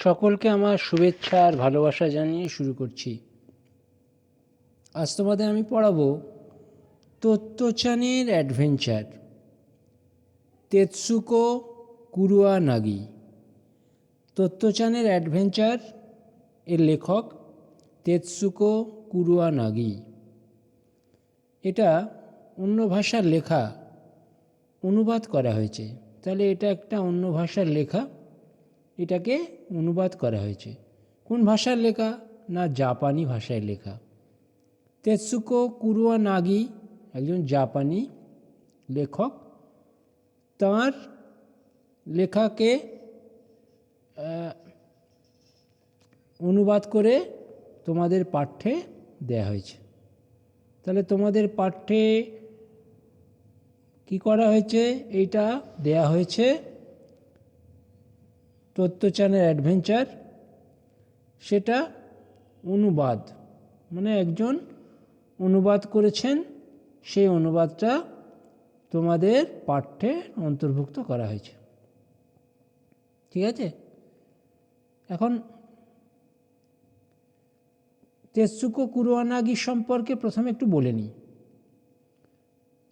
সকলকে আমার শুভেচ্ছা আর ভালোবাসা জানিয়ে শুরু করছি। আজ তোমাদের আমি পড়াবো তোত্তো-চানের অ্যাডভেঞ্চার, তেতসুকো কুরুয়ানাগি। তোত্তো-চানের অ্যাডভেঞ্চার এর লেখক তেতসুকো কুরুয়ানাগি। এটা অন্য ভাষার লেখা, অনুবাদ করা হয়েছে। তাহলে এটা একটা অন্য ভাষার লেখা, এটাকে অনুবাদ করা হয়েছে। কোন ভাষার লেখা? না, জাপানি ভাষায় লেখা। তেতসুকো কুরুয়ানাগি একজন জাপানি লেখক। তাঁর লেখাকে অনুবাদ করে তোমাদের পাঠ্যে দেয়া হয়েছে। তাহলে তোমাদের পাঠ্যে কি করা হয়েছে? এইটা দেয়া হয়েছে তোত্তো-চানের অ্যাডভেঞ্চার, সেটা অনুবাদ, মানে একজন অনুবাদ করেছেন, সেই অনুবাদটা তোমাদের পাঠ্যে অন্তর্ভুক্ত করা হয়েছে। ঠিক আছে? এখন তেতসুকো কুরুয়ানাগি সম্পর্কে প্রথমে একটু বলে নিই,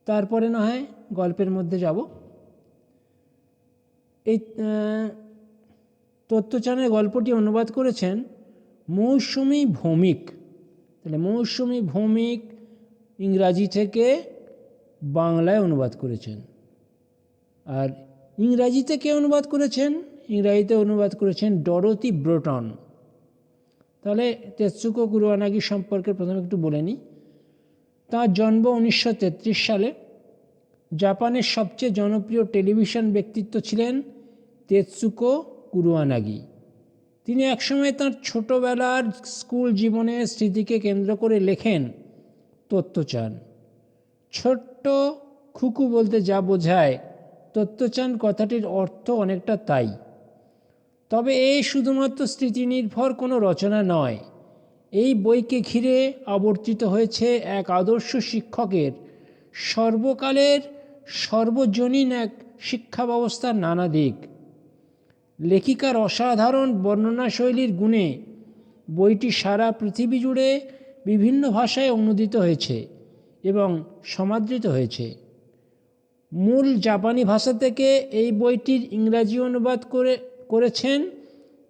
তারপরে না হয় গল্পের মধ্যে যাব। এই তোত্তো-চানের গল্পটি অনুবাদ করেছেন মৌসুমী ভৌমিক। তাহলে মৌসুমী ভৌমিক ইংরাজি থেকে বাংলায় অনুবাদ করেছেন। আর ইংরাজিতে কে অনুবাদ করেছেন? ইংরাজিতে অনুবাদ করেছেন ডরোথি ব্রোটন। তাহলে তেতসুকো কুরুয়ানাগি সম্পর্কে প্রথমে একটু বলে নিই। তাঁর জন্ম 1933 সালে। জাপানের সবচেয়ে জনপ্রিয় টেলিভিশন ব্যক্তিত্ব ছিলেন তেতসুকো কুরুয়ানাগি। তিনি একসময় তাঁর ছোটোবেলার স্কুল জীবনের স্মৃতিকে কেন্দ্র করে লেখেন তোত্তো-চান। ছোট্ট খুকু বলতে যা বোঝায়, তোত্তো-চান কথাটির অর্থ অনেকটা তাই। তবে এই শুধুমাত্র স্মৃতিনির্ভর কোনো রচনা নয়। এই বইকে ঘিরে আবর্তিত হয়েছে এক আদর্শ শিক্ষকের সর্বকালের সর্বজনীন এক শিক্ষা ব্যবস্থার নানা দিক। লেখিকার অসাধারণ বর্ণনাশৈলীর গুণে বইটি সারা পৃথিবী জুড়ে বিভিন্ন ভাষায় অনূদিত হয়েছে এবং সমাদৃত হয়েছে। মূল জাপানি ভাষা থেকে এই বইটির ইংরাজি অনুবাদ করেছেন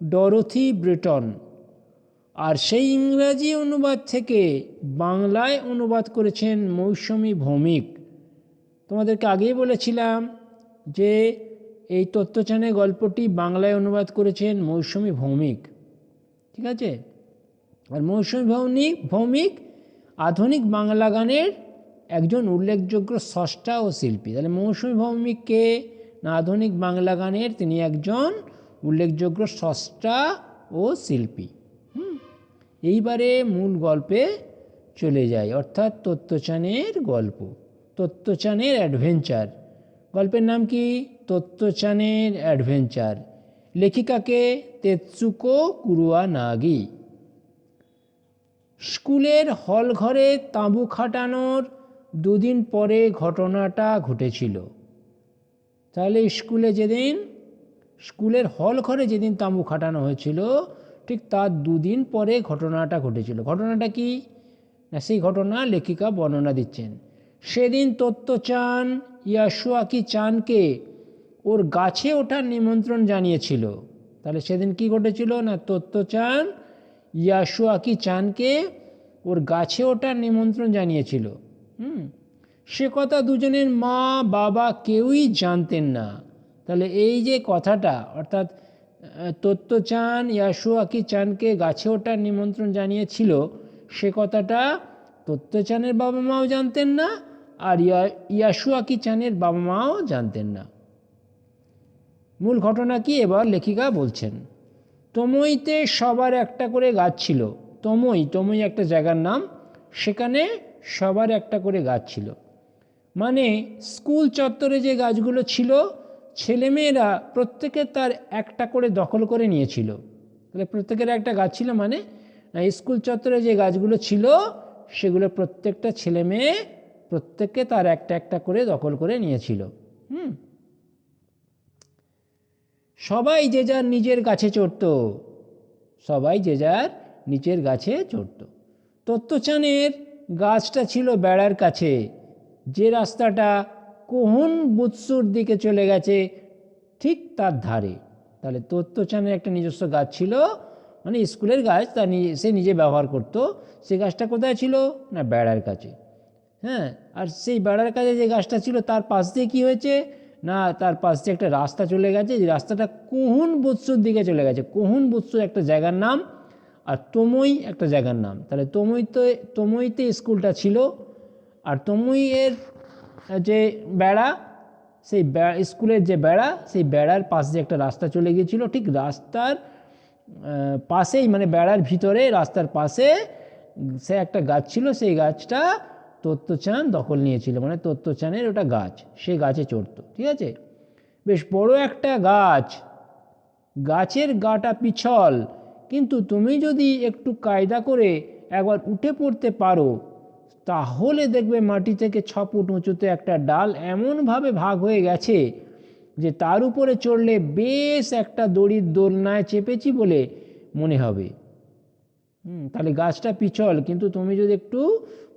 ডরোথি ব্রোটন, আর সেই ইংরাজি অনুবাদ থেকে বাংলায় অনুবাদ করেছেন মৌসুমী ভৌমিক। তোমাদেরকে আগেই বলেছিলাম যে এই তোত্তো-চানের গল্পটি বাংলায় অনুবাদ করেছেন মৌসুমী ভৌমিক। ঠিক আছে? আর মৌসুমী ভৌমিক আধুনিক বাংলা গানের একজন উল্লেখযোগ্য স্রষ্টা ও শিল্পী। তাহলে মৌসুমী ভৌমিককে না, আধুনিক বাংলা গানের তিনি একজন উল্লেখযোগ্য স্রষ্টা ও শিল্পী। এইবারে মূল গল্পে চলে যায়, অর্থাৎ তোত্তো-চানের গল্প, তোত্তো-চানের অ্যাডভেঞ্চার। গল্পের নাম কি? তোত্তো-চানের অ্যাডভেঞ্চার। লেখিকাকে তেতসুকো কুরুয়ানাগি। স্কুলের হল ঘরে তাঁবু খাটানোর দুদিন পরে ঘটনাটা ঘটেছিল। তাহলে স্কুলের হল ঘরে যেদিন তাঁবু খাটানো হয়েছিল, ঠিক তার দুদিন পরে ঘটনাটা ঘটেছিল। ঘটনাটা কি না, সেই ঘটনা লেখিকা বর্ণনা দিচ্ছেন। সেদিন তোত্তো-চান ইয়াসুয়াকি চানকে ওর গাছে ওঠার নিমন্ত্রণ জানিয়েছিল। তাহলে সেদিন কি ঘটেছিল না, তোত্তো-চান ইয়াসুয়াকি চানকে ওর গাছে ওঠার নিমন্ত্রণ জানিয়েছিল। সে কথা দুজনের মা বাবা কেউই জানতেন না। তাহলে এই যে কথাটা, অর্থাৎ তোত্তো-চান ইয়াসুয়াকি চানকে গাছে ওঠার নিমন্ত্রণ জানিয়েছিল, সে কথাটা তোত্তো-চানের বাবা মাও জানতেন না, আর ইয়াসুয়াকি চানের বাবা মাও জানতেন না। মূল ঘটনা কি এবার লেখিকা বলছেন। তোমইতে সবার একটা করে গাছ ছিল। তোমই একটা জায়গার নাম, সেখানে সবার একটা করে গাছ ছিল। মানে স্কুল চত্বরে যে গাছগুলো ছিল, ছেলেমেয়েরা প্রত্যেকে তার একটা করে দখল করে নিয়েছিল। তাহলে প্রত্যেকের একটা গাছ ছিল, মানে স্কুল চত্বরে যে গাছগুলো ছিল সেগুলো প্রত্যেকটা ছেলে মেয়ে প্রত্যেকে তার একটা একটা করে দখল করে নিয়েছিল। সবাই যে যার নিজের গাছে চড়ত। সবাই যে যার নিচের গাছে চড়ত। তত্ত্বচানের গাছটা ছিল বেড়ার কাছে, যে রাস্তাটা কোহন বুৎসুর দিকে চলে গেছে ঠিক তার ধারে। তাহলে তত্ত্বচানের একটা নিজস্ব গাছ ছিল, মানে স্কুলের গাছ, তা সে নিজে ব্যবহার করত। সেই গাছটা কোথায় ছিল? না বেড়ার কাছে। হ্যাঁ, আর সেই বেড়ার কাছে যে গাছটা ছিল তার পাশ দিয়ে কী হয়েছে না, তার পাশ দিয়ে একটা রাস্তা চলে গেছে, যে রাস্তাটা কোহন বুৎসুর দিকে চলে গেছে। কোহন বুৎসু একটা জায়গার নাম, আর তমই একটা জায়গার নাম। তাহলে তমইতে স্কুলটা ছিল, আর তমইয়ের যে বেড়া, সেই স্কুলের যে বেড়া, সেই বেড়ার পাশ দিয়ে একটা রাস্তা চলে গিয়েছিল। ঠিক রাস্তার পাশেই, মানে বেড়ার ভিতরে রাস্তার পাশে সে একটা গাছ ছিল, সেই গাছটা তত্ত্বচান দখল নিয়েছিল, মানে তত্ত্বচানের ওটা গাছ, সে গাছে চড়তো। ঠিক আছে, বেশ বড় একটা গাছ, গাছের গাটা পিছল, কিন্তু তুমি যদি একটু কায়দা করে একবার উঠে পড়তে পারো, তাহলে দেখবে মাটি থেকে 6 ফুট উঁচুতে একটা ডাল এমনভাবে ভাগ হয়ে গেছে যে তার উপরে চড়লে বেশ একটা দড়ির দোলনায় চেপেছি বলে মনে হবে। তাহলে গাছটা পিছল, কিন্তু তুমি যদি একটু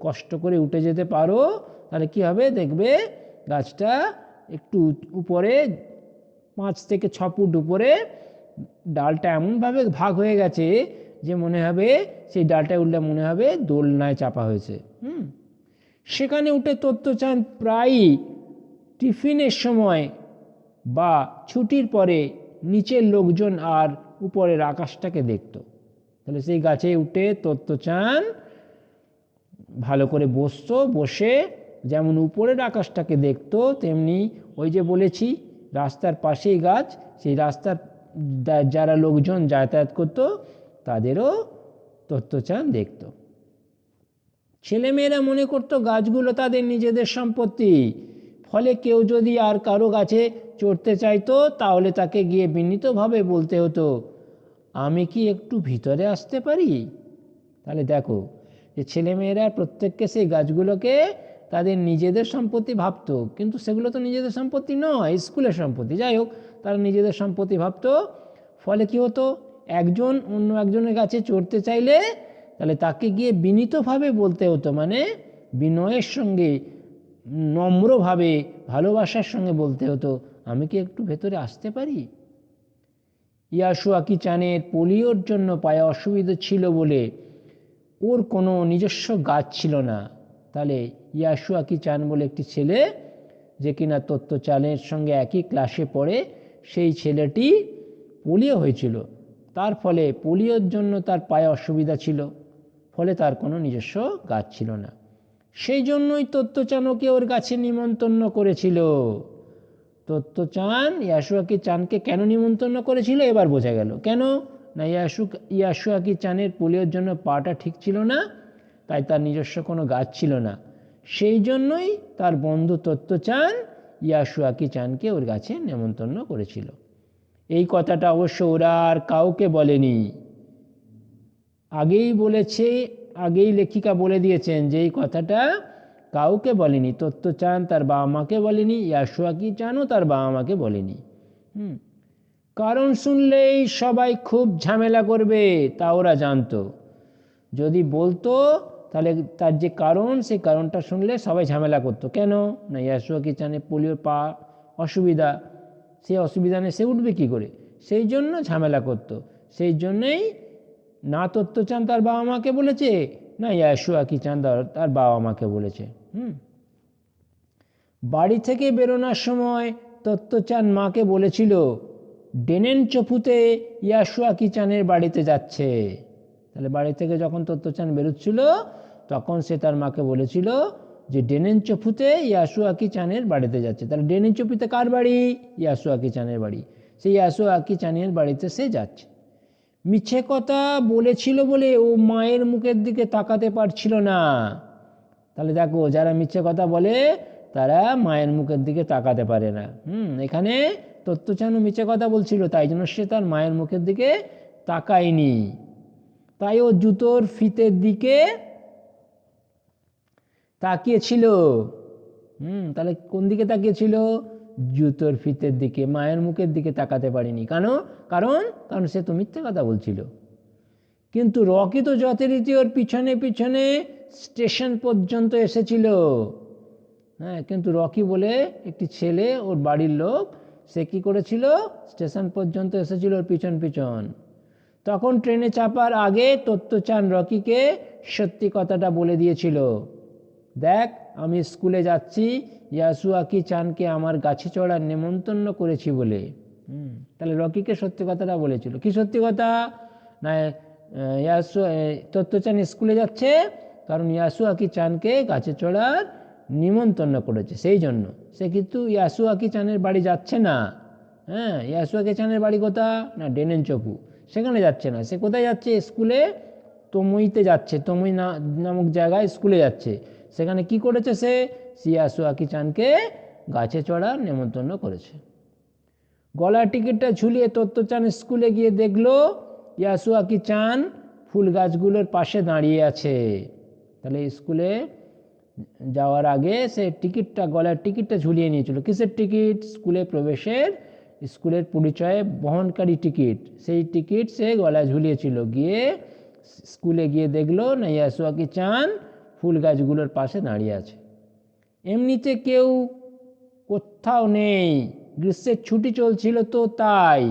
কষ্ট করে উঠে যেতে পারো, তাহলে কি হবে দেখবে গাছটা একটু উপরে 5 থেকে 6 ফুট উপরে ডালটা এমনভাবে ভাগ হয়ে গেছে যে মনে হবে সেই ডালটায় উঠলে মনে হবে দোলনায় চাপা হয়েছে। সেখানে উঠে তত্ত্বচান প্রায়ই টিফিনের সময় বা ছুটির পরে নিচের লোকজন আর উপরের আকাশটাকে দেখত। তাহলে সেই গাছে উঠে তত্ত্বচান ভালো করে বসতো, বসে যেমন উপরের আকাশটাকে দেখতো, তেমনি ওই যে বলেছি রাস্তার পাশেই গাছ, সেই রাস্তার যারা লোকজন যাতায়াত করতো তাদেরও তত্ত্বচান দেখত। ছেলেমেয়েরা মনে করতো গাছগুলো তাদের নিজেদের সম্পত্তি, ফলে কেউ যদি আর কারো গাছে চড়তে চাইতো তাহলে তাকে গিয়ে বিনীতভাবে বলতে হতো, আমি কি একটু ভিতরে আসতে পারি? তাহলে দেখো যে ছেলেমেয়েরা প্রত্যেককে সেই গাছগুলোকে তাদের নিজেদের সম্পত্তি ভাবতো, কিন্তু সেগুলো তো নিজেদের সম্পত্তি নয়, স্কুলের সম্পত্তি। যাই হোক, তারা নিজেদের সম্পত্তি ভাবতো। ফলে কি হতো, একজন অন্য একজনের কাছে চড়তে চাইলে তাহলে তাকে গিয়ে বিনীতভাবে বলতে হতো, মানে বিনয়ের সঙ্গে, নম্রভাবে, ভালোবাসার সঙ্গে বলতে হতো, আমি কি একটু ভেতরে আসতে পারি? ইয়াসুয়াকি চানের পোলিওর জন্য পায়ে অসুবিধা ছিল বলে ওর কোনো নিজস্ব গাছ ছিল না। তাহলে ইয়াসুয়াকি চান বলে একটি ছেলে, যে কিনা তত্ত্বচানের সঙ্গে একই ক্লাসে পড়ে, সেই ছেলেটি পোলিও হয়েছিল। তার ফলে পোলিওর জন্য তার পায়ে অসুবিধা ছিল, ফলে তার কোনো নিজস্ব গাছ ছিল না। সেই জন্যই তত্ত্বচান ওকে ওর গাছে নিমন্ত্রণ করেছিল। তত্ত্বচান ইয়াসুয়াকি চানকে কেন নিমন্ত্রণ করেছিল এবার বোঝা গেল। কেন না, ইয়াসুয়াকি চানের পোলিওর জন্য পাটা ঠিক ছিল না, তাই তার নিজস্ব কোনো গাছ ছিল না। সেই জন্যই তার বন্ধু তত্ত্বচান ইয়াসুয়াকি চানকে ওর গাছে নিমন্ত্রণ করেছিল। এই কথাটা অবশ্য ওরা আর কাউকে বলেনি, আগেই বলেছে, আগেই লেখিকা বলে দিয়েছেন যে এই কথাটা কাউকে বলেনি। তত্ত্বচান তার বাবা মাকে বলেনি, ইয়াসুয়াকি চানও তার বাবা মাকে বলেনি। কারণ শুনলেই সবাই খুব ঝামেলা করবে তা ওরা জানতো। যদি বলতো তাহলে তার যে কারণ, সেই কারণটা শুনলে সবাই ঝামেলা করতো। কেন না, ইয়াসুয়াকি চানের পোলিওর পা অসুবিধা, সে অসুবিধা নেই, সে উঠবে কী করে, সেই জন্য ঝামেলা করতো। সেই জন্যেই না তত্ত্বচান তার বাবা মাকে বলেছে, না ইয়াসুয়াকি চান তার বাবা মাকে বলেছে। বাড়ি থেকে বেরোনোর সময় তত্ত্বচান মাকে বলেছিল ডেনেন চফুতে ইয়াসুয়াকি চানের বাড়িতে যাচ্ছে। তাহলে বাড়ি থেকে যখন তত্ত্বচান বেরোচ্ছিল তখন সে তার মাকে বলেছিল যে ডেনেন চফুতে ইয়াসুয়াকি চানের বাড়িতে যাচ্ছে। তাহলে ডেনেন চফুতে কার বাড়ি? ইয়াসুয়াকি চানের বাড়ি। সেই ইয়াসুয়াকি চানের বাড়িতে সে যাচ্ছে। মিছে কথা বলেছিল বলে ও মায়ের মুখের দিকে তাকাতে পারছিল না। তাহলে দেখো, যারা মিছে কথা বলে তারা মায়ের মুখের দিকে তাকাতে পারে না। এখানে তত্ত্বচানও মিছে কথা বলছিল, তাই জন্য সে তার মায়ের মুখের দিকে তাকায়নি। তাই ও জুতোর ফিতের দিকে তাকিয়েছিল। তাহলে কোন দিকে তাকিয়েছিল? জুতোর ফিতের দিকে, মায়ের মুখের দিকে তাকাতে পারেনি। কারণ সে তো মিথ্যে কথা বলছিল। কিন্তু রকি তো যথারীতি ওর পিছনে পিছনে স্টেশন পর্যন্ত এসেছিল। হ্যাঁ, কিন্তু রকি বলে একটি ছেলে, ওর বাড়ির লোক, সে কী করেছিল, স্টেশন পর্যন্ত এসেছিল ওর পিছন পিছন। তখন ট্রেনে চাপার আগে তত্ত্বচান রকিকে সত্যি কথাটা বলে দিয়েছিল, দেখ আমি স্কুলে যাচ্ছি ইয়াসুয়াকি চানকে আমার গাছে চড়ার নেমন্তন্ন করেছি বলে। তাহলে রকিকে সত্যি কথাটা বলেছিল। কি সত্যি কথা? না, তত্ত্বচান স্কুলে যাচ্ছে কারণ ইয়াসুয়াকি চানকে গাছে চড়ার নিমন্ত্রণ করেছে, সেই জন্য। সে কিন্তু ইয়াসুয়াকি চানের বাড়ি যাচ্ছে না। হ্যাঁ, ইয়াসুয়াকি চানের বাড়ি কোথা? না, ডেনেনচোকু, সেখানে যাচ্ছে না। সে কোথায় যাচ্ছে? স্কুলে তমুইতে যাচ্ছে, তমুই নামক জায়গায় স্কুলে যাচ্ছে। সেখানে কি করেছে? সে ইয়াসুয়াকি চানকে গাছে চড়ার নেমন্তন্ন করেছে। গলার টিকিটটা ঝুলিয়ে তত্ত্বচান স্কুলে গিয়ে দেখলো ইয়াসুয়াকি চান ফুল গাছগুলোর পাশে দাঁড়িয়ে আছে। তাহলে স্কুলে যাওয়ার আগে সে গলার টিকিটটা ঝুলিয়ে নিয়েছিল। কিসের টিকিট? স্কুলে প্রবেশের, স্কুলের পরিচয়ে বহনকারী টিকিট। সেই টিকিট সে গলায় ঝুলিয়েছিল। গিয়ে স্কুলে গিয়ে দেখলো না, ইয়াসুয়াকি চান ফুল গাছগুলোর পাশে দাঁড়িয়ে আছে। এমনিতে কেউ কোথাও নেই, গ্রীষ্মের ছুটি চলছিল তো তাই।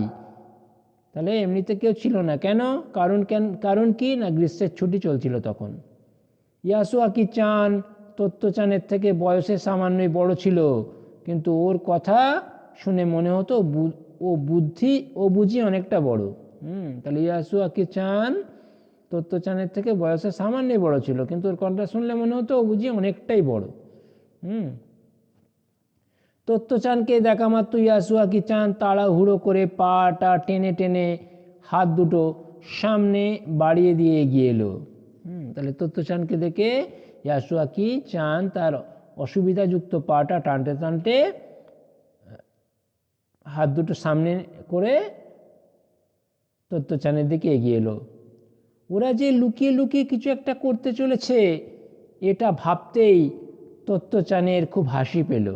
তাহলে এমনিতে কেউ ছিল না। কেন? কারণ কি না, গ্রীষ্মের ছুটি চলছিল তখন। ইয়াসুয়াকি চান তত্ত্বচানের থেকে বয়সে সামান্যই বড় ছিল, কিন্তু ওর কথা শুনে মনে হতো ও বুঝি অনেকটা বড়। তাহলে ইয়াসুয়াকি চান তত্ত্বচানের থেকে বয়সে সামান্যই বড় ছিল, কিন্তু ওর কথা শুনলে মনে হতো ও বুঝি অনেকটাই বড়। তত্ত্বচানকে দেখা মাত্র ইয়াসুয়াকি চান তাড়াহুড়ো করে পাটা টেনে টেনে হাত দুটো সামনে বাড়িয়ে দিয়ে এগিয়ে এলো। তাহলে তত্ত্বচানকে দেখে ইয়াসুয়াকি চান তার অসুবিধাযুক্ত পাটা টানতে টানতে হাত দুটো সামনে করে তত্ত্বচানের দিকে এগিয়ে এলো। ওরা যে লুকিয়ে লুকিয়ে কিছু একটা করতে চলেছে, এটা ভাবতেই তত্ত্বচানের খুব হাসি পেল।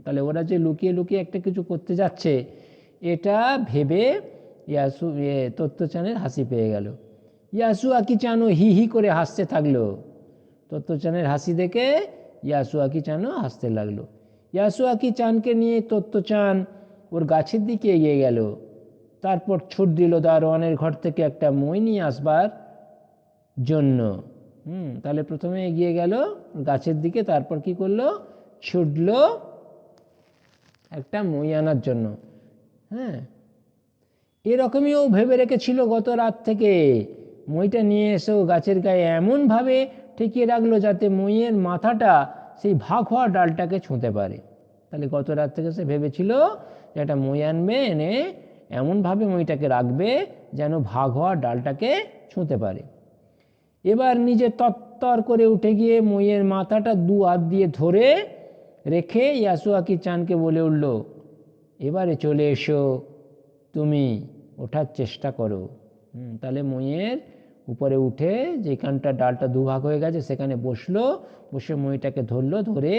তাহলে ওরা যে লুকিয়ে লুকিয়ে একটা কিছু করতে যাচ্ছে, এটা ভেবে তত্ত্বচানের হাসি পেয়ে গেল। ইয়াসুয়াকি চানও হি হি করে হাসতে থাকলো। তত্ত্বচানের হাসি দেখে ইয়াসুয়াকি চানও হাসতে লাগলো। ইয়াসুয়াকি চানকে নিয়ে তত্ত্বচান ওর গাছের দিকে এগিয়ে গেল। তারপর ছুট দিল দারোয়ানের ঘর থেকে একটা মই নিয়ে আসবার জন্য। তাহলে প্রথমে এগিয়ে গেল গাছের দিকে, তারপর কি করলো, ছুটলো একটা মই আনার জন্য। হ্যাঁ, এরকমই ও ভেবে রেখেছিল গত রাত থেকে। মইটা নিয়ে এসেও গাছের গায়ে এমনভাবে ঠেকিয়ে রাখলো যাতে মইয়ের মাথাটা সেই ভাগ হওয়া ডালটাকে ছুঁতে পারে। তাহলে গত রাত থেকে সে ভেবেছিল যে একটা মই আনবে, এনে এমনভাবে মইটাকে রাখবে যেন ভাগ হওয়া ডালটাকে ছুঁতে পারে। এবার নিজে তত্তর করে উঠে গিয়ে মইয়ের মাথাটা দু হাত দিয়ে ধরে রেখে ইয়াসুয়াকি চানকে বলে উঠল, এবারে চলে এসো, তুমি ওঠার চেষ্টা করো। তাহলে মইয়ের উপরে উঠে যেখানটা ডালটা দুভাগ হয়ে গেছে সেখানে বসলো, বসে মইটাকে ধরলো, ধরে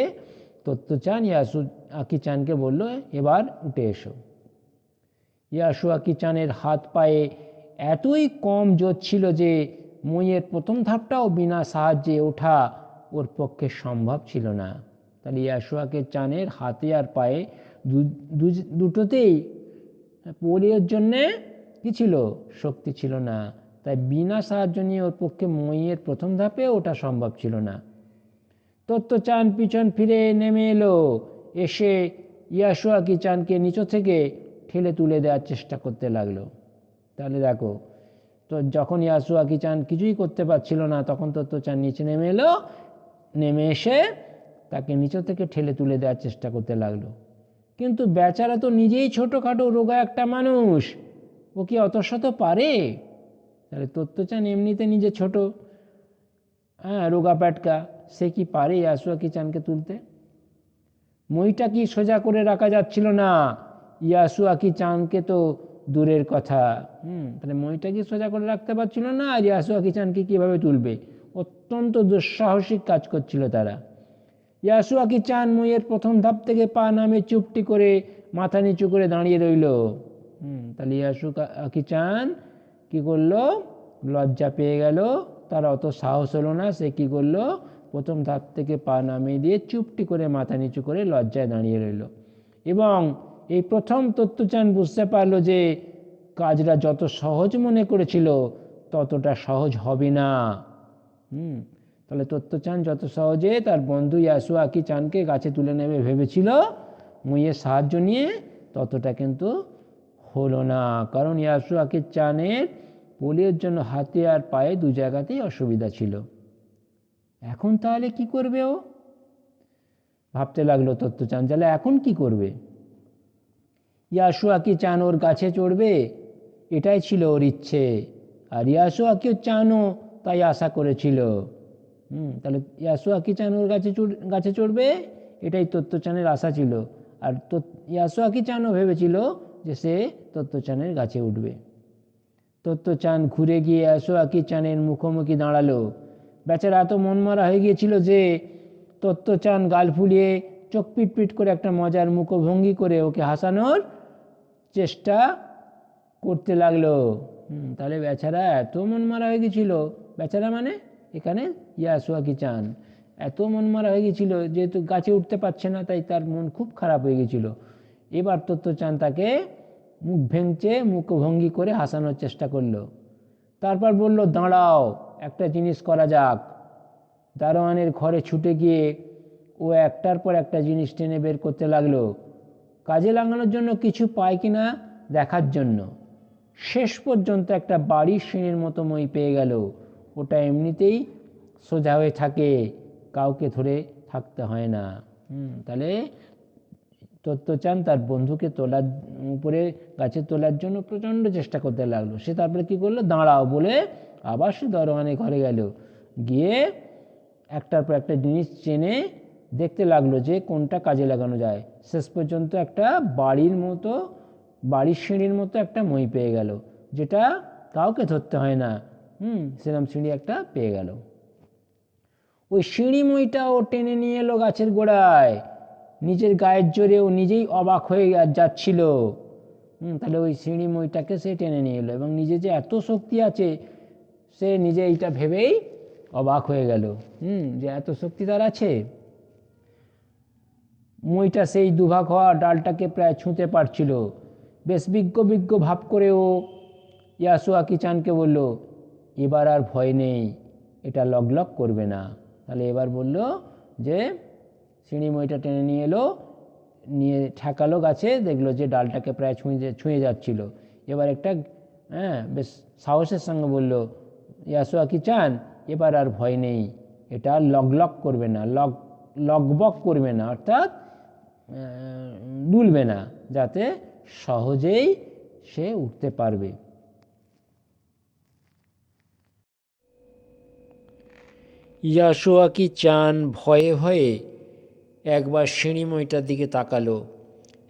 তত্ত্বচান ইয়াসুয়াকি চানকে বলল, এবার উঠে এসো। ইয়াসুয়াকি চানের হাত পায়ে এতই কম জোর ছিল যে মইয়ের প্রথম ধাপটাও বিনা সাহায্যে ওঠা ওর পক্ষে সম্ভব ছিল না। তাহলে ইয়াসুয়াকি চানের হাতে আর পায়ে দুটোতেই পরিয়ের জন্যে কি ছিল, শক্তি ছিল না। তাই বিনা সাহায্য নিয়ে ওর পক্ষে মইয়ের প্রথম ধাপে ওঠা সম্ভব ছিল না। তত্ত্বচান পিছন ফিরে নেমে এলো, এসে ইয়াসুয়াকি চানকে নিচু থেকে ঠেলে তুলে দেওয়ার চেষ্টা করতে লাগলো। তাহলে দেখো, তো যখন ইয়াসুয়াকি চান কিছুই করতে পারছিল না, তখন তত্ত্বচান নিচে নেমে এলো, নেমে এসে তাকে নিচু থেকে ঠেলে তুলে দেওয়ার চেষ্টা করতে লাগলো। কিন্তু বেচারা তো নিজেই ছোটোখাটো রোগা একটা মানুষ, ও কি অত শত পারে? তাহলে তত্ত্বচান এমনিতে নিজে ছোট, রোগা প্যাটকা, সে কি পারে ইয়াসুয়াকি চানকে তুলতে? মইটা কি সোজা করে রাখা যাচ্ছিল না, ইয়াসুয়াকি চানকে তো দূরের কথা। তাহলে মইটা কি সোজা করে রাখতে পারছিল না, আর ইয়াসুয়াকি চানকে কীভাবে তুলবে? অত্যন্ত দুঃসাহসিক কাজ করছিল তারা। ইয়াসুয়াকি চান মইয়ের প্রথম ধাপ থেকে পা নামে চুপটি করে মাথা নিচু করে দাঁড়িয়ে রইল। তাহলে ইয়াসুয়াকি চান কি করলো, লজ্জা পেয়ে গেল, তার অত সাহস হলো না। সে কী করলো, প্রথম ধাপ থেকে পা নামিয়ে দিয়ে চুপটি করে মাথা নিচু করে লজ্জায় দাঁড়িয়ে রইল। এবং এই প্রথম তত্ত্বচান বুঝতে পারলো যে কাজটা যত সহজ মনে করেছিল ততটা সহজ হবে না। তাহলে তত্ত্বচান যত সহজে তার বন্ধু ইয়াসুয়াকি চানকে গাছে তুলে নেবে ভেবেছিল মুইয়ের সাহায্য নিয়ে, ততটা কিন্তু হলো না। কারণ ইয়াসুয়াকি চানের পোলিওর জন্য হাতে আর পায়ে দু জায়গাতেই অসুবিধা ছিল। এখন তাহলে কি করবে ও? ভাবতে লাগলো তত্ত্বচান, তাহলে এখন কি করবে? ইয়াসুয়াকি চান ওর গাছে চড়বে, এটাই ছিল ওর ইচ্ছে। আর ইয়াসুয়াকিও চানও তাই আশা করেছিল। তাহলে ইয়াসুয়াকি চান ওর গাছে চড়বে, এটাই তত্ত্বচানের আশা ছিল। আর ইয়াসুয়াকি চানও ভেবেছিল যে সে তত্ত্বচানের গাছে উঠবে। তত্ত্বচান ঘুরে গিয়ে ইয়াসুয়াকি চানের মুখোমুখি দাঁড়ালো। বেচারা এত মনমারা হয়ে গিয়েছিল যে তত্ত্বচান গাল ফুলিয়ে চোখ পিটপিট করে একটা মজার মুখভঙ্গি করে ওকে হাসানোর চেষ্টা করতে লাগলো। তাহলে বেচারা এত মনমারা হয়ে গেছিল, বেচারা মানে এখানে ইয়াসুয়াকি চান এত মনমারা হয়ে গেছিল, যেহেতু গাছে উঠতে পারছে না তাই তার মন খুব খারাপ হয়ে গেছিল। এবার তত্ত্বচান তাকে মুখ ভেঙচে মুখভঙ্গি করে হাসানোর চেষ্টা করলো। তারপর বলল, দাঁড়াও, একটা জিনিস করা যাক। দারোয়ানের ঘরে ছুটে গিয়ে ও একটার পর একটা জিনিস টেনে বের করতে লাগলো, কাজে লাগানোর জন্য কিছু পায় কিনা দেখার জন্য। শেষ পর্যন্ত একটা বাড়ির সিঁড়ির মতো মই পেয়ে গেল। ওটা এমনিতেই সোজা হয়ে থাকে, কাউকে ধরে থাকতে হয় না। তাহলে তত্ত্বচান তার বন্ধুকে তোলার উপরে গাছে তোলার জন্য প্রচণ্ড চেষ্টা করতে লাগলো। সে তারপরে কী করলো, দাঁড়াও বলে আবার সে দারোয়ানের ঘরে গেল। গিয়ে একটার পর একটা জিনিস চেনে দেখতে লাগলো যে কোনটা কাজে লাগানো যায়। শেষ পর্যন্ত একটা বাড়ির সিঁড়ির মতো একটা মই পেয়ে গেল, যেটা কাউকে ধরতে হয় না। সেরকম সিঁড়ি একটা পেয়ে গেল। ওই সিঁড়ি মইটা ও টেনে নিয়ে এলো গাছের গোড়ায়। নিজের গায়ের জোরে ও নিজেই অবাক হয়ে যাচ্ছিল। তাহলে ওই সিঁড়ি মইটাকে সে টেনে নিয়ে এলো এবং নিজে যে এত শক্তি আছে সে নিজে এইটা ভেবেই অবাক হয়ে গেল, যে এত শক্তি তার আছে। মইটা সেই দুভাগ হওয়া ডালটাকে প্রায় ছুঁতে পারছিল। বেশ বিজ্ঞ ভাব করে ও ইয়াসুয়াকি চানকে বলল, এবার আর ভয় নেই, এটা লগ করবে না। তাহলে এবার বলল যে সিঁড়ি মইটা টেনে নিয়ে এলো, নিয়ে ঠেকালো গাছে, দেখলো যে ডালটাকে প্রায় ছুঁয়ে যাচ্ছিল। এবার একটা বেশ সাহসের সঙ্গে বলল, ইয়াসুয়াকি চান, এবার আর ভয় নেই, এটা লগ করবে না, লগবক করবে না, অর্থাৎ দুলবে না, যাতে সহজেই সে উঠতে পারবে। ইয়াসুয়াকি চান ভয়ে ভয়ে একবার সিঁড়িমইটার দিকে তাকালো,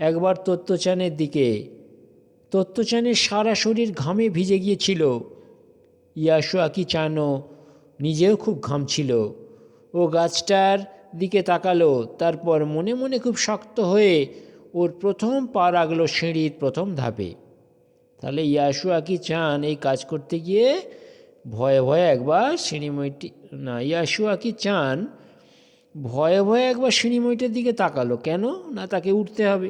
একবার তত্ত্বচানের দিকে। তত্ত্বচানের সারা শরীর ঘামে ভিজে গিয়েছিল। ইয়াসুয়াকি চানও নিজেও খুব ঘামছিল। ও গাছটার দিকে তাকালো, তারপর মনে মনে খুব শক্ত হয়ে ওর প্রথম পা রাখলো সিঁড়ির প্রথম ধাপে। তাহলে ইয়াসুয়াকি চান এই কাজ করতে গিয়ে ভয়ে ভয়ে একবার ইয়াসুয়াকি চান ভয়ে ভয়ে একবার সিঁড়িমইটার দিকে তাকালো। কেন না, তাকে উঠতে হবে,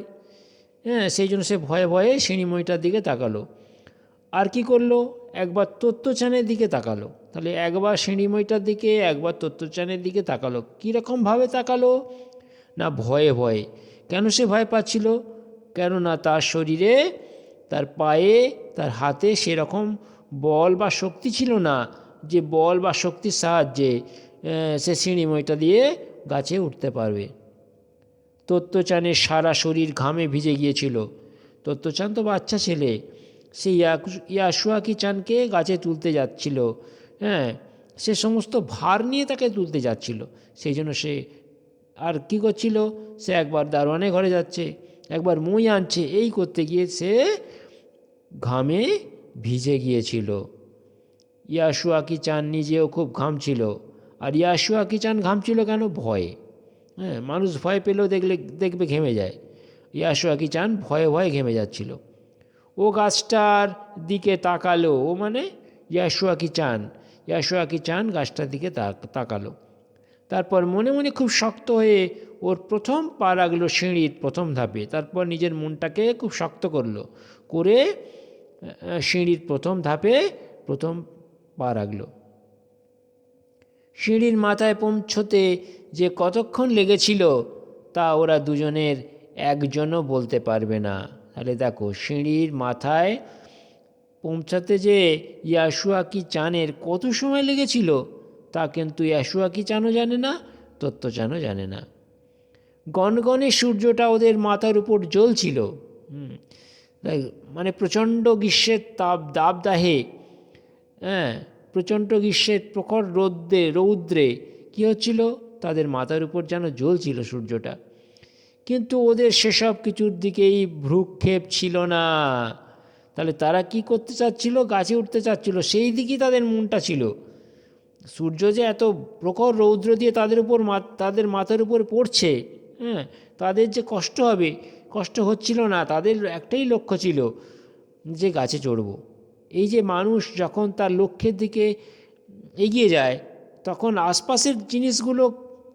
সেই জন্য সে ভয়ে ভয়ে সিঁড়িমইটার দিকে তাকালো। আর কি করলো, একবার তত্ত্বচানের দিকে তাকালো। তাহলে একবার সিঁড়িমইটার দিকে, একবার তত্ত্বচানের দিকে তাকালো। কীরকমভাবে তাকালো না, ভয়ে ভয়ে। কেন সে ভয় পাচ্ছিল? কেননা তার শরীরে, তার পায়ে, তার হাতে সেরকম বল বা শক্তি ছিল না যে বল বা শক্তির সাহায্যে সে সিঁড়িমইটা দিয়ে গাছে উঠতে পারবে। তত্ত্বচানের সারা শরীর ঘামে ভিজে গিয়েছিল। তত্ত্বচান তো বাচ্চা ছেলে, সে ইয়াসুয়াকি চানকে গাছে তুলতে যাচ্ছিল। সে সমস্ত ভার নিয়ে তাকে তুলতে যাচ্ছিল। সেই জন্য সে আর কি করছিল, সে একবার দারোয়ানের ঘরে যাচ্ছে, একবার মই আনছে, এই করতে গিয়ে সে ঘামে ভিজে গিয়েছিল। ইয়াসুয়াকি চান নিজেও খুব ঘামছিল। আর ইয়াসুয়াকি চান ঘামছিল কেন? ভয়ে। মানুষ ভয় পেলেও দেখবে ঘেমে যায়। ইয়াসুয়াকি চান ভয়ে ভয়ে ঘেমে যাচ্ছিল। ও গাছটার দিকে তাকালো, ও মানে ইয়াসুয়াকি চান গাছটার দিকে তাকালো। তারপর মনে মনে খুব শক্ত হয়ে ওর প্রথম পা রাখলো সিঁড়ির প্রথম ধাপে। তারপর নিজের মনটাকে খুব শক্ত করে সিঁড়ির প্রথম ধাপে প্রথম পা রাখলো। সিঁড়ির মাথায় পৌঁছতে যে কতক্ষণ লেগেছিল তা ওরা দুজনের একজনও বলতে পারবে না। তাহলে দেখো, সিঁড়ির মাথায় পৌঁছাতে যে ইয়াসুয়াকি চানের কত সময় লেগেছিল তা কিন্তু ইয়াসুয়াকি চানও জানে না, তত্ত্বচানও জানে না। গনগনে সূর্যটা ওদের মাথার উপর জ্বলছিল। মানে প্রচণ্ড গ্রীষ্মের দাবদাহে, প্রচণ্ড গ্রীষ্মের প্রখর রৌদ্রে কী হচ্ছিল, তাদের মাথার উপর যেন জ্বলছিল সূর্যটা। কিন্তু ওদের সেসব কিছুর দিকেই ভ্রূক্ষেপ ছিল না। তাহলে তারা কি করতে চাচ্ছিল? গাছে উঠতে চাচ্ছিল, সেই দিকেই তাদের মনটা ছিল। সূর্য যে এত প্রখর রৌদ্র দিয়ে তাদের মাথার উপর পড়ছে, তাদের যে কষ্ট হবে, কষ্ট হচ্ছিল না। তাদের একটাই লক্ষ্য ছিল যে গাছে চড়ব। এই যে মানুষ যখন তার লক্ষ্যের দিকে এগিয়ে যায়, তখন আশপাশের জিনিসগুলো,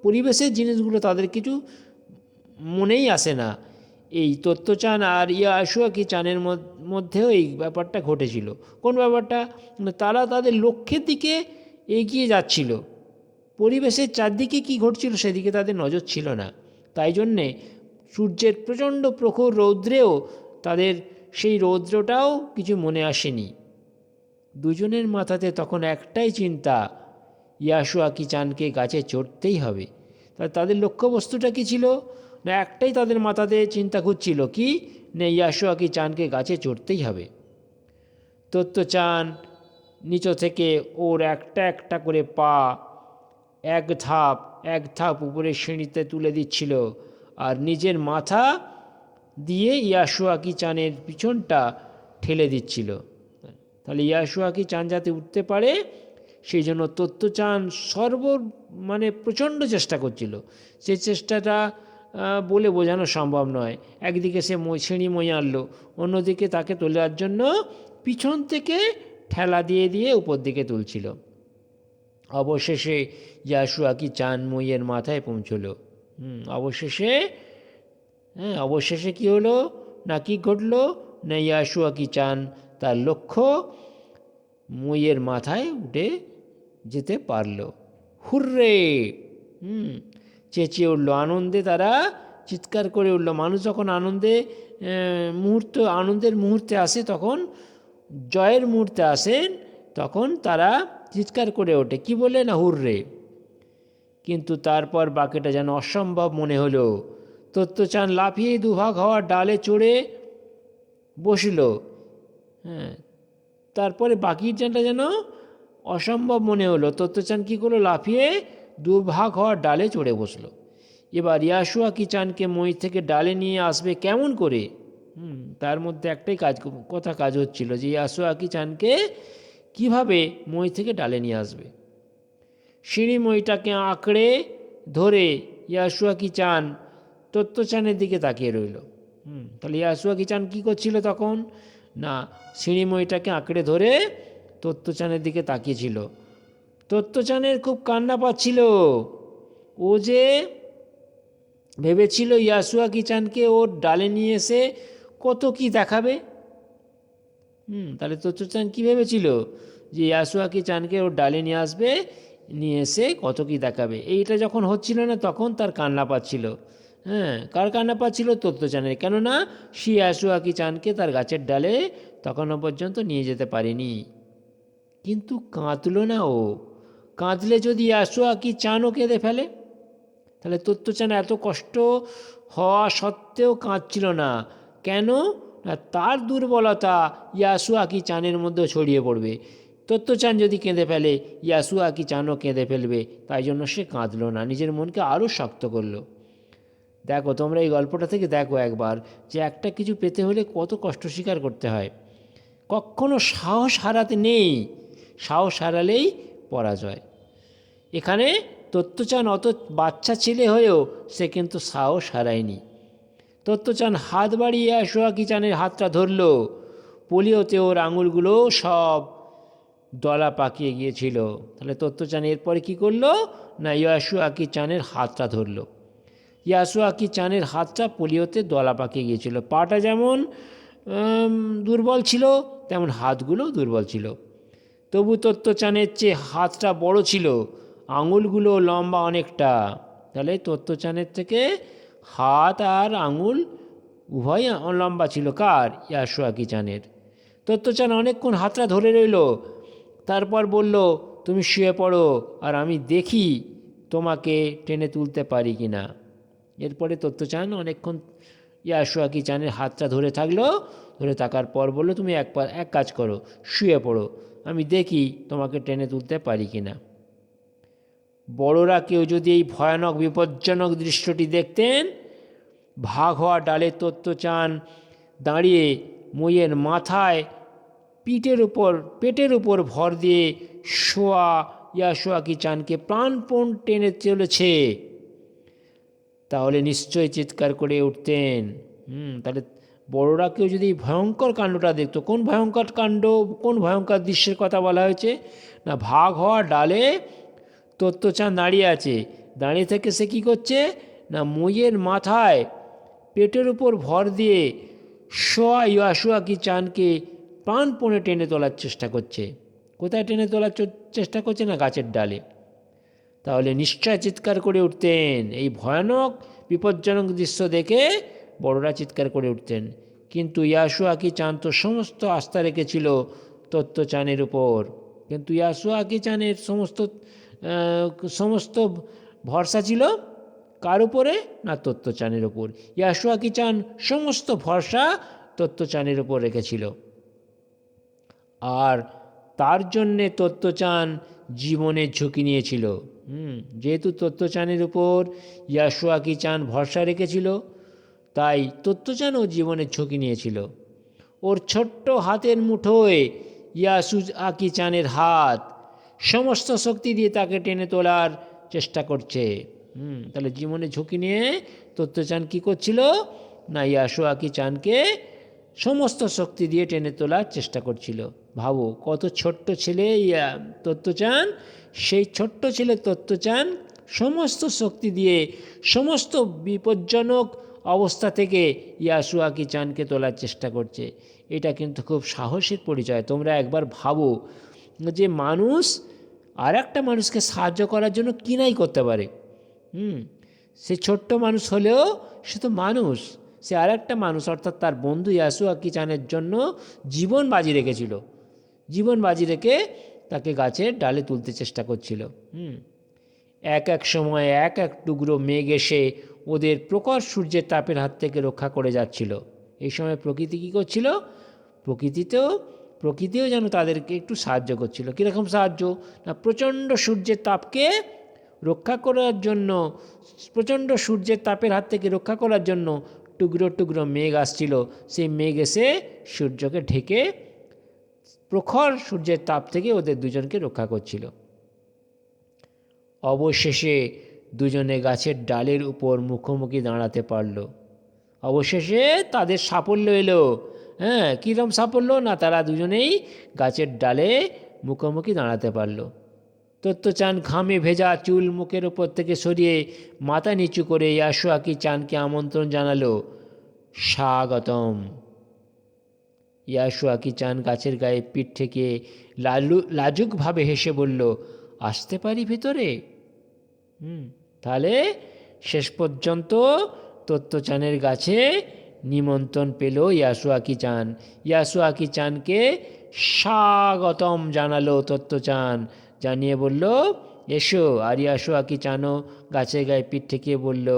পরিবেশের জিনিসগুলো তাদের কিছু মনেই আসে না। এই তত্ত্বচান আর ইয়াসুয়াকি চানের মধ্যেও এই ব্যাপারটা ঘটেছিল। কোন ব্যাপারটা? তারা তাদের লক্ষ্যের দিকে এগিয়ে যাচ্ছিল, পরিবেশের চারদিকে কি ঘটছিল সেদিকে তাদের নজর ছিল না। তাই জন্যে সূর্যের প্রচণ্ড প্রখর রৌদ্রেও তাদের সেই রৌদ্রটাও কিছু মনে আসেনি। দুজনের মাথাতে তখন একটাই চিন্তা, ইয়াসুয়াকি চানকে গাছে চড়তেই হবে। তাদের লক্ষ্যবস্তুটা কী ছিল? না, একটাই তাদের মাথাতে চিন্তা ঘুরছিল, কি না ইয়াসুয়াকি চানকে গাছে চড়তেই হবে। তত্ত্বচান নিচে থেকে ওর একটা একটা করে পা এক ধাপ উপরে সিঁড়িতে তুলে দিচ্ছিল, আর নিজের মাথা দিয়ে ইয়াসুয়াকি চানের পিছনটা ঠেলে দিচ্ছিল। তাহলে ইয়াসুয়াকি চান যাতে উঠতে পারে সেই জন্য তত্ত্বচান প্রচণ্ড চেষ্টা করছিল। সেই চেষ্টাটা বলে বোঝানো সম্ভব নয়। একদিকে সে সিঁড়ি মই আনলো, অন্যদিকে তাকে তোলার জন্য পিছন থেকে ঠেলা দিয়ে উপর দিকে তুলছিল। অবশেষে ইয়াসুয়াকি চান মইয়ের মাথায় পৌঁছলো। অবশেষে কি হলো না, কি ঘটলো না, ইয়াসুয়াকি চান তার লক্ষ্য মইয়ের মাথায় উঠে যেতে পারল। হুররে! চেঁচিয়ে উঠল, আনন্দে তারা চিৎকার করে উঠল। মানুষ যখন আনন্দের মুহূর্তে আসে, তখন জয়ের মুহূর্তে আসেন, তখন তারা চিৎকার করে ওঠে। কি বলে না, হুররে! কিন্তু তারপর বাকিটা যেন অসম্ভব মনে হলো। তত্ত্বচান লাফিয়ে দুভাগ হওয়ার ডালে চড়ে বসল। তারপরে বাকিটা যেন অসম্ভব মনে হলো। তত্ত্বচান কী করলো? লাফিয়ে দুভাগ হওয়ার ডালে চড়ে বসলো। এবার ইয়াসুয়াকি চানকে মই থেকে ডালে নিয়ে আসবে কেমন করে? তার মধ্যে একটাই কাজ হচ্ছিল যে ইয়াসুয়াকি চানকে কিভাবে মই থেকে ডালে নিয়ে আসবে। সিঁড়ি মইটাকে আঁকড়ে ধরে ইয়াসুয়াকি চান তত্ত্বচানের দিকে তাকিয়ে রইল। তাহলে ইয়াসুয়াকি চান কী করছিল তখন? না, সিঁড়ি মইটাকে আঁকড়ে ধরে তত্ত্বচানের দিকে তাকিয়েছিল। তত্ত্বচানের খুব কান্না পাচ্ছিল। ও যে ভেবেছিল ইয়াসুয়াকি চানকে ওর ডালে নিয়ে এসে কত কি দেখাবে। তাহলে তত্ত্বচান কী ভেবেছিল? যে ইয়াসুয়াকি চানকে ওর ডালে নিয়ে এসে কত কি দেখাবে। এইটা যখন হচ্ছিল না, তখন তার কান্না পাচ্ছিল। কার কান্না পাচ্ছিল? তত্ত্বচানের। কেননা সে ইয়াসুয়াকি চানকে তার গাছের ডালে তখনও পর্যন্ত নিয়ে যেতে পারেনি। কিন্তু কাঁদল না ও। কাঁদলে যদি ইয়াসুয়াকি চানও কেঁদে ফেলে, তাহলে তত্ত্বচান এত কষ্ট হওয়া সত্ত্বেও কাঁদছিল না। কেন না, তার দুর্বলতা ইয়াসুয়াকি চানের মধ্যে ছড়িয়ে পড়বে। তত্ত্বচান যদি কেঁদে ফেলে, ইয়াসুয়াকি চানও কেঁদে ফেলবে। তাই জন্য সে কাঁদল না, নিজের মনকে আরও শক্ত করলো। দেখো, তোমরা এই গল্পটা থেকে দেখো একবার যে একটা কিছু পেতে হলে কত কষ্ট স্বীকার করতে হয়। কখনো সাহস হারাতে নেই, সাহস হারালেই পরাজয়। এখানে তত্ত্বচান অত বাচ্চা ছেলে হয়েও সে কিন্তু সাহস হারায়নি। তত্ত্বচান হাত বাড়িয়ে ইয়াসুয়াকি চানের হাতটা ধরল। পোলিওতে ওর আঙুলগুলো সব দলা পাকিয়ে গিয়েছিল। তাহলে তত্ত্বচান এরপরে কী করলো না ইয়াসুয়াকি চানের হাতটা ধরলো। ইয়াসুয়াকি চানের হাতটা পোলিওতে দলা পাকিয়ে গিয়েছিল। পাটা যেমন দুর্বল ছিল তেমন হাতগুলোও দুর্বল ছিল। তবু তত্ত্বচানের চেয়ে হাতটা বড় ছিল, আঙুলগুলো লম্বা অনেকটা। তাহলে তত্ত্বচানের থেকে হাত আর আঙুল উভয় লম্বা ছিল কার? ইয়াসুয়াকি চানের। তত্ত্বচান অনেকক্ষণ হাতটা ধরে রইল, তারপর বলল, তুমি শুয়ে পড়ো আর আমি দেখি তোমাকে টেনে তুলতে পারি কি না। এরপরে তত্ত্বচান অনেকক্ষণ ইয়াসুয়াকি চানের হাতটা ধরে থাকলো, ধরে থাকার পর বলল, তুমি এক কাজ করো, শুয়ে পড়ো, আমি দেখি তোমাকে টেনে তুলতে পারি কি না। বড়রা কেউ যদি এই ভয়ানক বিপজ্জনক দৃশ্যটি দেখতেন, ভাগ হওয়া ডালে তত্ত্বচান দাঁড়িয়ে মইয়ের মাথায় পেটের উপর ভর দিয়ে শোয়া ইয়াসুয়াকি চানকে প্রাণপণ টেনে চলেছে, তাহলে নিশ্চয়ই চিৎকার করে উঠতেন। তাহলে বড়রা কেউ যদি ভয়ঙ্কর কাণ্ডটা দেখতো, কোন ভয়ঙ্কর কাণ্ড, কোন ভয়ঙ্কর দৃশ্যের কথা বলা হয়েছে না, ভাগ হওয়া ডালে তত্ত্বচান দাঁড়িয়ে আছে, দাঁড়িয়ে থেকে সে কী করছে না মইয়ের মাথায় পেটের উপর ভর দিয়ে শোয়া ইয়াসুয়াকি চানকে প্রাণপণে টেনে তোলার চেষ্টা করছে। কোথায় টেনে তোলার চেষ্টা করছে না গাছের ডালে। তাহলে নিশ্চয় চিৎকার করে উঠতেন। এই ভয়ানক বিপজ্জনক দৃশ্য দেখে বড়রা চিৎকার করে উঠতেন। কিন্তু ইয়াসুয়াকি চান তো সমস্ত আস্থা রেখেছিল তত্ত্বচানের উপর। কিন্তু ইয়াসুয়াকি চানের সমস্ত ভরসা ছিল কার উপরে না তত্ত্বচানের উপর। ইয়াসুয়াকি চান সমস্ত ভরসা তত্ত্বচানের উপর রেখেছিল, আর তার জন্যে তত্ত্বচান জীবনের ঝুঁকি নিয়েছিল। যেহেতু তত্ত্বচানের উপর ইয়াসুয়াকি চান ভরসা রেখেছিল, তাই তত্ত্বচানও জীবনের ঝুঁকি নিয়েছিল। ওর ছোট্ট হাতের মুঠোয় ইয়াসুয়াকি চানের হাত সমস্ত শক্তি দিয়ে তাকে টেনে তোলার চেষ্টা করছে। তাহলে জীবনের ঝুঁকি নিয়ে তত্ত্বচান কী করছিল না ইয়াসুয়াকি চানকে সমস্ত শক্তি দিয়ে টেনে তোলার চেষ্টা করছিল। ভাবো কত ছোট্ট ছেলে তত্ত্বচান, সেই ছোট্ট ছেলে তত্ত্বচান সমস্ত শক্তি দিয়ে সমস্ত বিপজ্জনক অবস্থা থেকে ইয়াসুয়াকি চানকে তোলার চেষ্টা করছে। এটা কিন্তু খুব সাহসের পরিচয়। তোমরা একবার ভাবো যে মানুষ আর একটা মানুষকে সাহায্য করার জন্য কী নাই করতে পারে। সে ছোট্ট মানুষ হলেও সে তো মানুষ, সে আর একটা মানুষ অর্থাৎ তার বন্ধু ইয়াসুয়াকি চানের জন্য জীবন বাজি রেখেছিল। জীবন বাজি রেখে তাকে গাছের ডালে তুলতে চেষ্টা করছিল। এক এক সময় এক এক টুকরো মেঘ এসে ওদের প্রখর সূর্যের তাপের হাত থেকে রক্ষা করে যাচ্ছিল। এই সময় প্রকৃতি কী করছিল? প্রকৃতিও যেন তাদেরকে একটু সাহায্য করছিল। কীরকম সাহায্য না, প্রচণ্ড সূর্যের তাপকে রক্ষা করার জন্য, প্রচণ্ড সূর্যের তাপের হাত থেকে রক্ষা করার জন্য টুকরো টুকরো মেঘ আসছিল। সেই মেঘ এসে সূর্যকে ঢেকে প্রখর সূর্যের তাপ থেকে ওদের দুজনকে রক্ষা করছিল। অবশেষে দুজনে গাছের ডালের উপর মুখোমুখি দাঁড়াতে পারল। অবশেষে তাদের সাফল্য এলো। কীরকম সাফল্য না, তারা দুজনেই গাছের ডালে মুখোমুখি দাঁড়াতে পারল। তত্ত্বচান ঘামে ভেজা চুল মুখের ওপর থেকে সরিয়ে মাথা নিচু করে ইয়াসুয়াকি চানকে আমন্ত্রণ জানালো, স্বাগতম। ইয়াসুয়াকি চান গাছের গায়ে পিঠ থেকে লাজুকভাবে হেসে বলল, আসতে পারি ভেতরে? তাহলে শেষ পর্যন্ত তত্ত্বচানের গাছে নিমন্ত্রণ পেল ইয়াসুয়াকি চান। ইয়াসুয়াকি চানকে স্বাগতম জানালো তত্ত্বচান, জানিয়ে বলল, এসো। আর ইয়াসুয়াকি চানও গাছের গায়ে পিঠ থেকে বলল,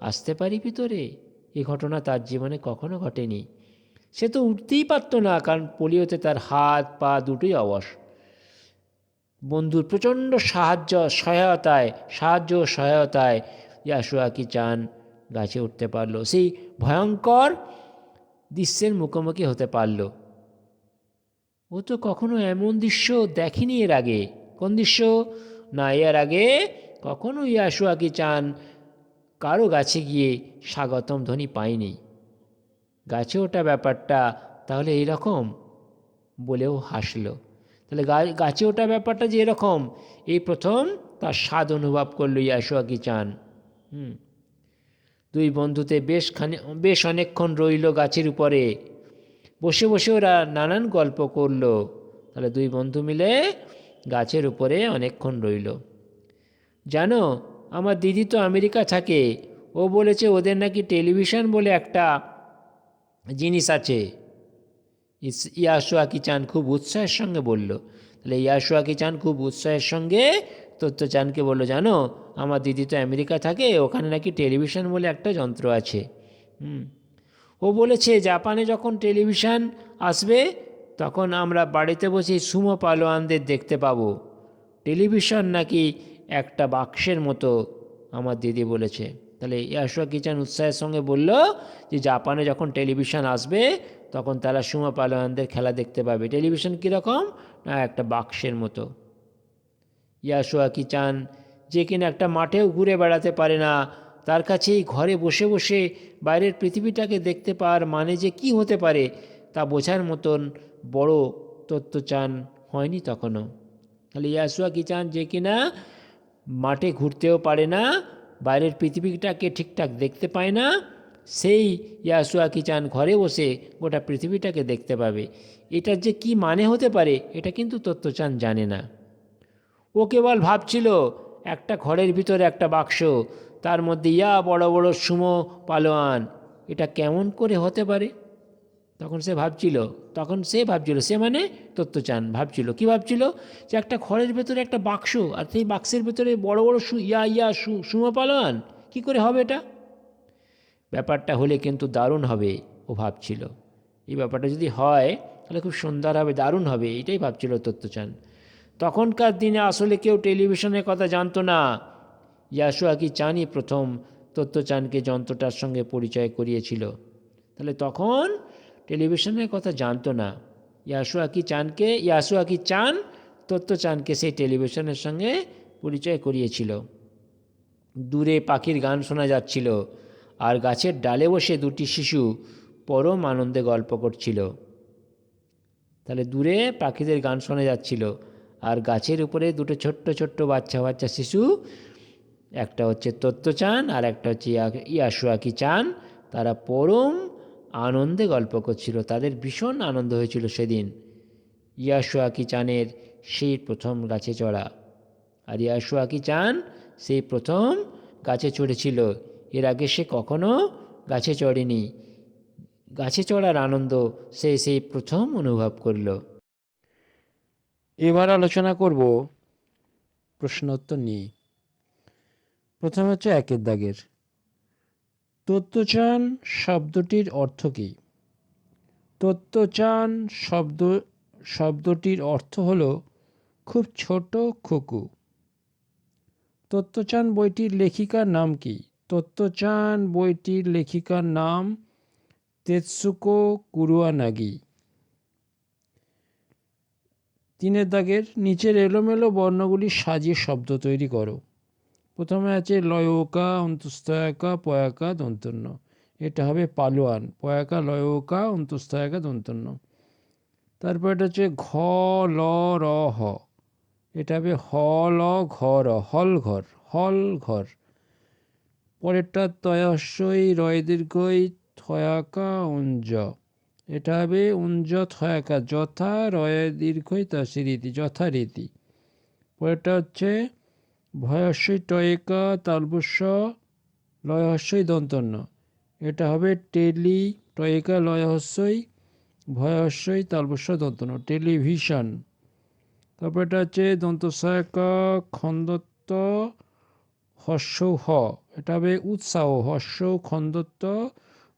আসতে পারি ভিতরে? এই ঘটনা তার জীবনে কখনো ঘটেনি। সে তো উঠতেই পারত না, কারণ পোলিওতে তার হাত পা দুটোই অবশ। বন্ধুর প্রচণ্ড সহায়তায় ইয়াসুয়াকি চান গাছে উঠতে পারল, সেই ভয়ঙ্কর দৃশ্যের মুখোমুখি হতে পারল। ও তো কখনো এমন দৃশ্য দেখেনি এর আগে। কোন দৃশ্য না, এর আগে কখনো ইয়াসুয়াকি চান কারো গাছে গিয়ে স্বাগতম ধ্বনি পায়নি। গাছে ওঠা ব্যাপারটা তাহলে এইরকম বলেও হাসল। তাহলে গাছে ওঠা ব্যাপারটা যে এরকম, এই প্রথম তার স্বাদ অনুভব করলো ইয়াসুয়াকি চান। দুই বন্ধুতে বেশ অনেকক্ষণ রইল গাছের উপরে, বসে বসে ওরা নানান গল্প করলো। তাহলে দুই বন্ধু মিলে গাছের উপরে অনেকক্ষণ রইল। জানো, আমার দিদি তো আমেরিকা থাকে, ও বলেছে ওদের নাকি টেলিভিশন বলে একটা জিনিস আছে। ইয়াসুয়াকি চান খুব উৎসাহের সঙ্গে বলল। তাহলে ইয়াসুয়াকি চান খুব উৎসাহের সঙ্গে চানকে বলল, জানো আমার দিদি তো আমেরিকা থাকে, ওখানে নাকি টেলিভিশন বলে একটা যন্ত্র আছে। ও বলেছে জাপানে যখন টেলিভিশন আসবে তখন আমরা বাড়িতে বসে সুমো পালোয়ানদের দেখতে পাবো। টেলিভিশন নাকি একটা বাক্সের মতো, আমার দিদি বলেছে। তাহলে ইয়াসুয়াকি চান উৎসাহের সঙ্গে বলল যে জাপানে যখন টেলিভিশন আসবে তখন তারা সুমো পালোয়ানদের খেলা দেখতে পাবে। টেলিভিশন কীরকম? না, একটা বাক্সের মতো। ইয়াসুয়াকি চান, যে কিনা একটা মাঠেও ঘুরে বেড়াতে পারে না, তার কাছেই ঘরে বসে বসে বাইরের পৃথিবীটাকে দেখতে পাওয়ার মানে যে কি হতে পারে তা বোঝার মতন বড় তত্ত্বচান হয়নি তখনও। তাহলে ইয়াসুয়াকি চান, যে কিনা মাঠে ঘুরতেও পারে না, বাইরের পৃথিবীটাকে ঠিকঠাক দেখতে পায় না, সেই ইয়াসুয়াকি চান ঘরে বসে গোটা পৃথিবীটাকে দেখতে পাবে। এটার যে কি মানে হতে পারে এটা কিন্তু তত্ত্বচান জানে না। ও কেবল ভাবছিল একটা ঘরের ভিতরে একটা বাক্স, তার মধ্যে বড় বড় সুমো পালোয়ান, এটা কেমন করে হতে পারে। তখন সে ভাবছিল, সে মানে তত্ত্বচান ভাবছিল, কি ভাবছিল, যে একটা ঘরের ভেতরে একটা বাক্স, আর সেই বাক্সের ভেতরে বড় বড় সুমো পালোয়ান, কি করে হবে এটা। ব্যাপারটা হলে কিন্তু দারুণ হবে, ও ভাবছিল। এই ব্যাপারটা যদি হয় তাহলে খুব সুন্দর হবে, দারুণ হবে, এটাই ভাবছিল তত্ত্বচান। তখনকার দিনে আসলে কেউ টেলিভিশনের কথা জানতো না। ইয়াসুয়াকি চানই প্রথম তত্ত্বচানকে যন্ত্রটার সঙ্গে পরিচয় করিয়েছিল। তাহলে তখন টেলিভিশনের কথা জানতো না। ইয়াসুয়াকি চান তত্ত্বচানকে সেই টেলিভিশনের সঙ্গে পরিচয় করিয়েছিল। দূরে পাখির গান শোনা যাচ্ছিল, আর গাছের ডালে বসে দুটি শিশু পরম আনন্দে গল্প করছিল। তাহলে দূরে পাখিদের গান শোনা যাচ্ছিল, আর গাছের উপরে দুটো ছোট্ট ছোট্ট বাচ্চা বাচ্চা শিশু, একটা হচ্ছে তত্ত্বচান আর একটা হচ্ছে ইয়াসুয়াকি চান, তারা পরম আনন্দে গল্প করছিল। তাদের ভীষণ আনন্দ হয়েছিল সেদিন ইয়াসুয়াকি চানের সেই প্রথম গাছে চড়া। আর ইয়াসুয়াকি চান সেই প্রথম গাছে চড়েছিল, এর আগে সে কখনো গাছে চড়েনি। গাছে চড়ার আনন্দ সে সেই প্রথম অনুভব করল। এবার আলোচনা করব প্রশ্নোত্তর নিয়ে। প্রথমে হচ্ছে একের দাগের, তত্ত্বচান শব্দটির অর্থ কী? তত্ত্বচান শব্দটির অর্থ হল খুব ছোট খুকু। তত্ত্বচান বইটির লেখিকার নাম কি? তত্ত্বচান বইটির লেখিকার নাম তেতসুকো কুরোয়ানাগি। তিনের দাগের, নিচের এলোমেলো বর্ণগুলি সাজিয়ে শব্দ তৈরি করো। প্রথমে আছে লয়োকা অন্তুস্থয়কা পয়াকা দন্তন্য, এটা হবে পালোয়ান। পয়াকা লয়োকা অন্তুস্থয়কা দন্তন্য। তারপর এটা হচ্ছে ঘ ল র হ, এটা হবে হ ল ঘ র, হল ঘর, হল ঘর। পরেরটা তয়স্যই রয় দীর্ঘই থয়াকা উঞ্জ, এটা হবে উঞ্জ থয়াকা, যথা রয় দীর্ঘই তসিরীতি, যথারীতি। পরেরটা হচ্ছে ভয়স্যই টয়কা তালবস্য লয়হস্যই দন্তন্য, এটা হবে টেলি টয়কা লয়হস্যই ভয়স্যই তালবস্য দন্তন্য, টেলিভিশন। তারপর এটা হচ্ছে দন্তসহায়কা খন্দত্ব হস্য হ, এটা হবে উৎসাহ, হস্য খন্দত্ব